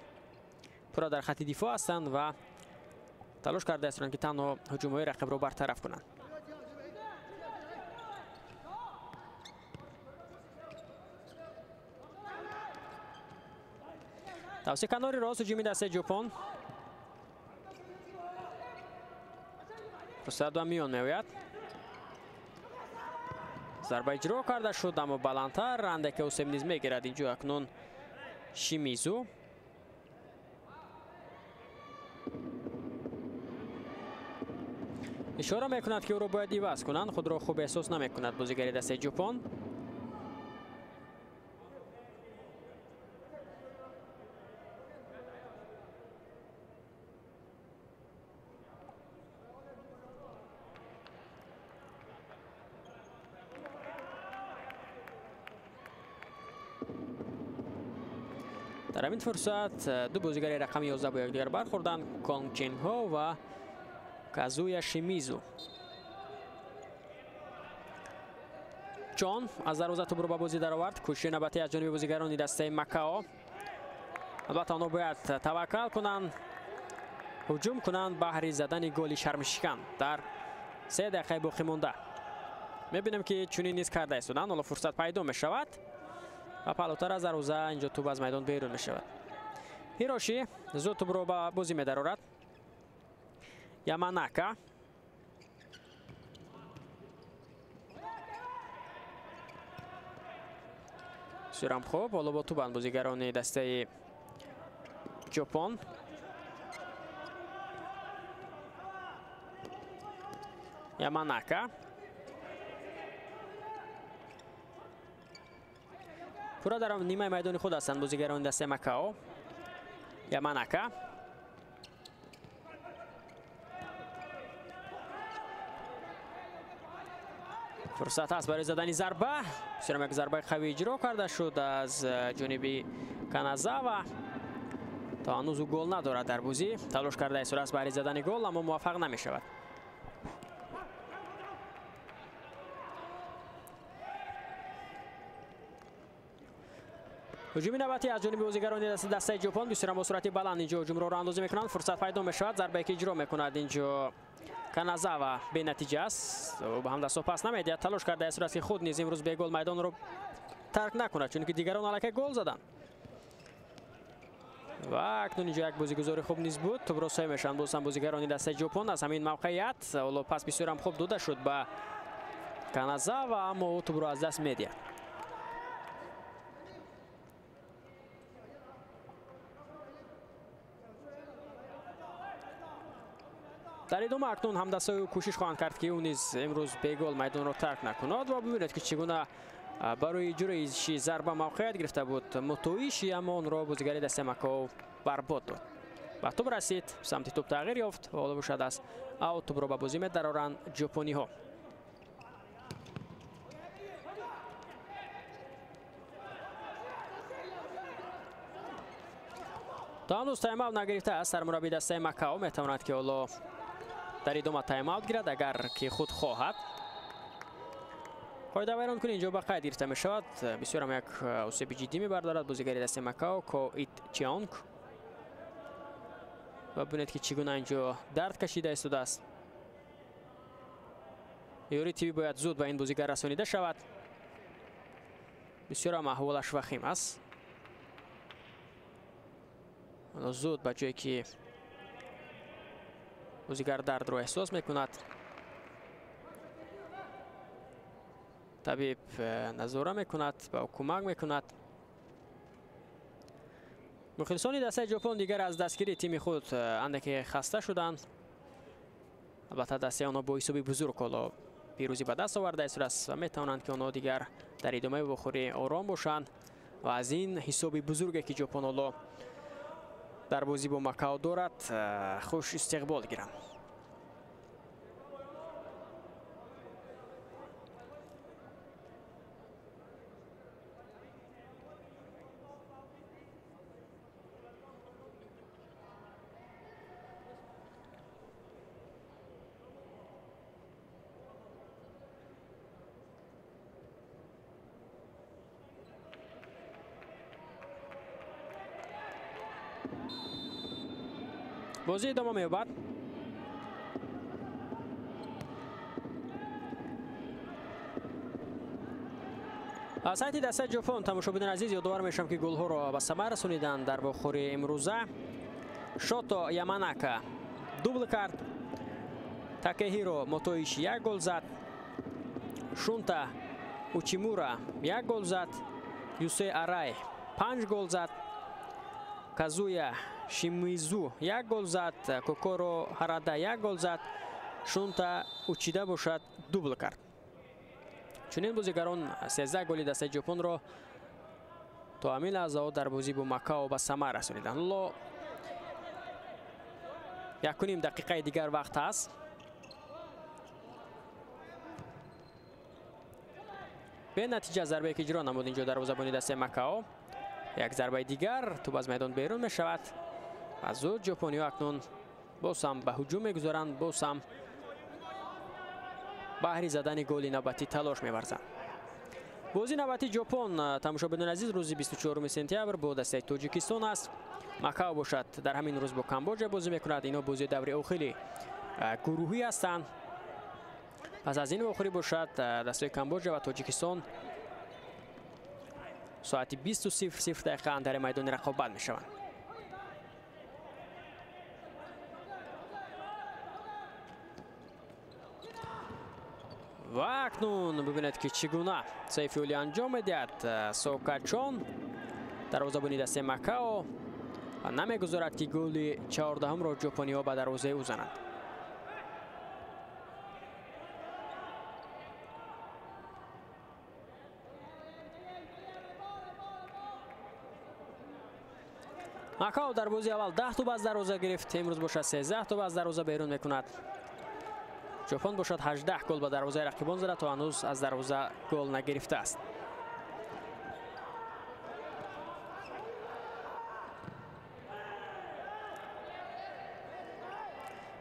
پورا در خط دفاع هستند و تلاش کرده ایستادند که تنها هجوم‌های رقیب را برطرف کنند. توسط کنار راست هجومی دسته ژاپن فرصت و میان میآید. ضربه اجرا کرده شد اما بلندتر اندک اوسم نیز میگیرد. اینجا اکنون شیمیزو اشاره میکند که او را باید عوض کنند. خود را خوب احساس نمیکند بازیگر دسته ژاپن. در همین فرصت دو بازیگر رقم 11 با یکدیگر برخوردند. کانگ چینگ ها و کازویا شیمیزو. چون از دروازه توپ را به بازی درآورد. کوشش نباتی از جانب بازیگران دسته مکاو. البته آنها باید توکل کنند، هجوم کنند بهر زدن گل شرمشکن در 3 دقیقه باقی مانده. میبینیم که چنین نیز کرده ایستادند. حالا فرصت پیدا می شود و پلوتر از دروازه اینجا توپ از میدان بیرون می شود. هیروشی زود توپ را به بازی می درآورد. یاماناکا بسیار خوب. حالا با توپ بازیگران دسته ژاپن. یاماناکا پورا در نیمه میدان خود هستند بازیگران دسته مکاو. یاماناکا فرصت است برای زدن ضربه. بسیار یک ضربه قوی اجرا کرده شد از جانب کانازاوا. تا هنوز او گل ندارد در بازی. تلاش کرده است برای زدن گل اما موفق نمی شود. هجومی نوبتی از جانب بازیگران دسته ژاپن بسیار با سرعت بلند اینجا هجوم را اندازی میکنند. فرصت پیدا می شود. ضربه که اجرا میکند اینجا کانازاوا به نتیجه است. او به هم دست و پس نمیدهد. تلاش کرده است که خود نیز امروز به گل میدان رو ترک نکند چون که دیگران الکی گل زدند. و اکنون اینجا یک بازیگزار خوب نیز بود. توپ را سه میشن بازم بازیگران دسته ژاپن از همین موقعیت. حالا پس بسیار هم خوب داده شد به کانازاوا اما او توپ را از دست میدهد. در ادامه اکنون همدستای کوشش خواهند کرد که او نیز امروز به گل میدان را ترک نکند و ببینید که چگونه برای اجرای ضربه موقعیت گرفته بود موتویشی اما اون را بازیگر دسته مکاو برباد داد. و توپ رسید سمت توپ تغییر یافت و حالا باشد است اوت توپ را به بازی می‌درارند ژاپنی ها. تا هنوز تایم اوت نگرفته است سرمربی دسته مکاو. میتواند که حالا در ادامه تایم اوت گیرد اگر که خود خواهد. قاعده ویران کنی اینجا به قید گرفته می شود. بسیار هم یک آسیب جدی می بردارد بازیگر دسته مکاو کو ایت چیانگ. و ببینید که چگونه اینجا درد کشیده ایستاده است. یوری تیوی باید زود به این بازیگر رسانیده شود. بسیار هم احوالش وخیم است. زود به جایی که بازیگر درد رو احساس میکند طبیب نظاره میکند به او کمک میکند. مخلصان دسته ژاپن دیگر از دستگیری تیم خود اندکی خسته شدند. البته دسته آنها با حسابی بزرگ حالا پیروزی به دست آورده است و میتوانند که آنها دیگر در ادامه بخوری آرام باشند و از این حسابی بزرگی که ژاپن حالا در بازی با مکاو دارد خوش استقبال گیرند. بازی ادامه می‌یابد. سایت دسته ژاپن تماشابینان عزیز یادآور میشم که گل‌ها را به ثمر رسانیدند در باخور امروزه. شوتو یاماناکا دوبل کرد. تاکهیرو موتویشی یک گل زد. شونتا اوچیمورا یک گل زد. یوسه آرای 5 گل زد. کازویا شیمیزو یک گل زد. کوکورو هارادا یک گل زد. شونتا اوچیده باشد دوبل کرد. چنین بازیگران 13 گلی دسته ژاپن را تا همین لحظه در بازی با ماکائو به ثمر رسانیدند. الله 1.5 دقیقه دیگر وقت است. به نتیجه ضربه که اجرا نمود اینجا دروازه‌بان دسته ماکائو. یک ضربه دیگر توپ از میدان بیرون می شود. از زود ژاپنی‌ها اکنون باز هم به هجوم می‌گذارند، باز هم بهر زدن گل نوبتی تلاش می‌ورزند. بازی نوبتی ژاپن تماشابینان عزیز روز 24 سپتامبر با دسته تاجیکستان است. ماکائو باشد در همین روز با کامبوجا بازی می‌کند. اینا بازی دوره آخری گروهی هستند. پس از این آخری باشد دسته کامبوجا و تاجیکستان ساعت 20:00 دقیقه در میدان رقابت می‌شوند. و اکنون ببینید که چگونه سیفولی انجام میدهد. سوکاچون دروازه‌بان دسته ماکائو و نمیگذارد که گل 14 را ژاپنی‌ها به دروازه او زنند. ماکائو در بازی اول 10 توپ از دروازه گرفت. امروز باشد 13 توپ از دروازه بیرون میکند. ژاپن باشد 18 گل به دروازه رقیبان زده تا هنوز از دروازه گل نگرفته است. –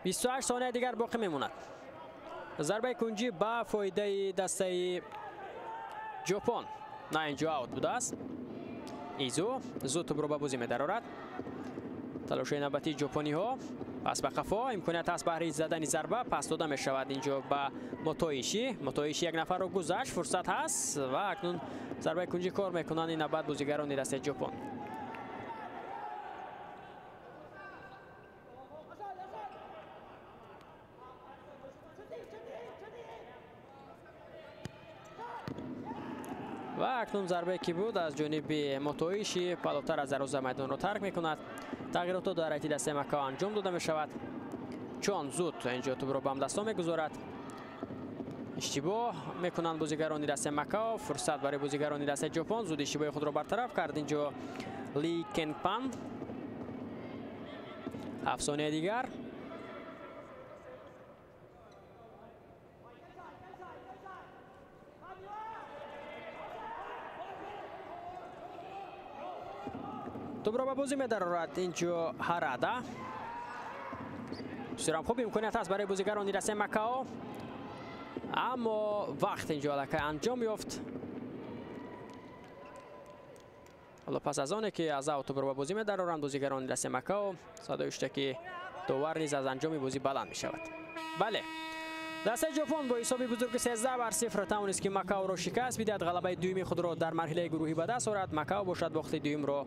28 ثانیه دیگر باقی میماند. ضربه کنجی با فایده دسته ژاپن. نه اینجا اوت بوده است. ایزو زود توپ را به بازی می‌درآورد. تلاش نوبتی ژاپنی‌ها. پس به قفا امکانیت است برای زدن ضربه پس داده می شود اینجا به موتویشی. موتویشی یک نفر رو گذشت، فرصت هست و اکنون ضربه کنجی کار میکنند این نوبت بازیگران دسته ژاپن. و اکنون ضربه که بود از جانب موتویشی بالاتر از دروازه میدان رو ترک میکند. تغییرات در حیاتی دسته ماکائو انجام داده می شود. چون زود اینجا توپ را به دستا میگذارد. اشتباه میکنند بازیگران دسته ماکائو. فرصت برای بازیگران دسته ژاپن. زود اشتباه خود را برطرف کرد اینجا لی کنپان. 7 ثانیه دیگر. توپ را به بازی می‌درآورد اینجا هارادا. بسیار خوب امکانیت است برای بازیگران دسته ماکائو، اما وقت اینجا لکه انجام یافت. حالا پس از آنه که از اوت توپ را به بازی می‌درآورند بازیگران دسته ماکائو، صدای است که داور نیز از انجام بازی بلند می‌شود. بله، دسته ژاپن با حساب بزرگ 13-0 توانست که ماکائو را شکست بدهد. غلبه دوم خود را در مرحله گروهی به دست آورد. ماکائو باشد باخت دوم را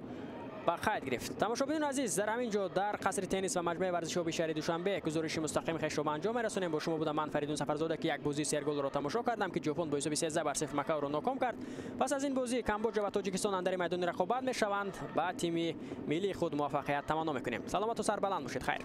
با قید گرفت. تماشابینان عزیز، در همین جا در قصر تنیس و مجمع ورزشی آبی شهر دوشنبه گزارش مستقیم خیش را به انجام می‌رسانیم. با شما بودم من فریدون سفرزاده که یک بازی سرگل را تماشا کردم که ژاپن با حساب 13-0 ماکائو را ناکام کرد. پس از این بازی کامبوجا و تاجیکستان اندر میدان رقابت می‌شوند. با تیم ملی خود موفقیت تمنا می‌کنیم. سلامت و سربلند باشید. خیر.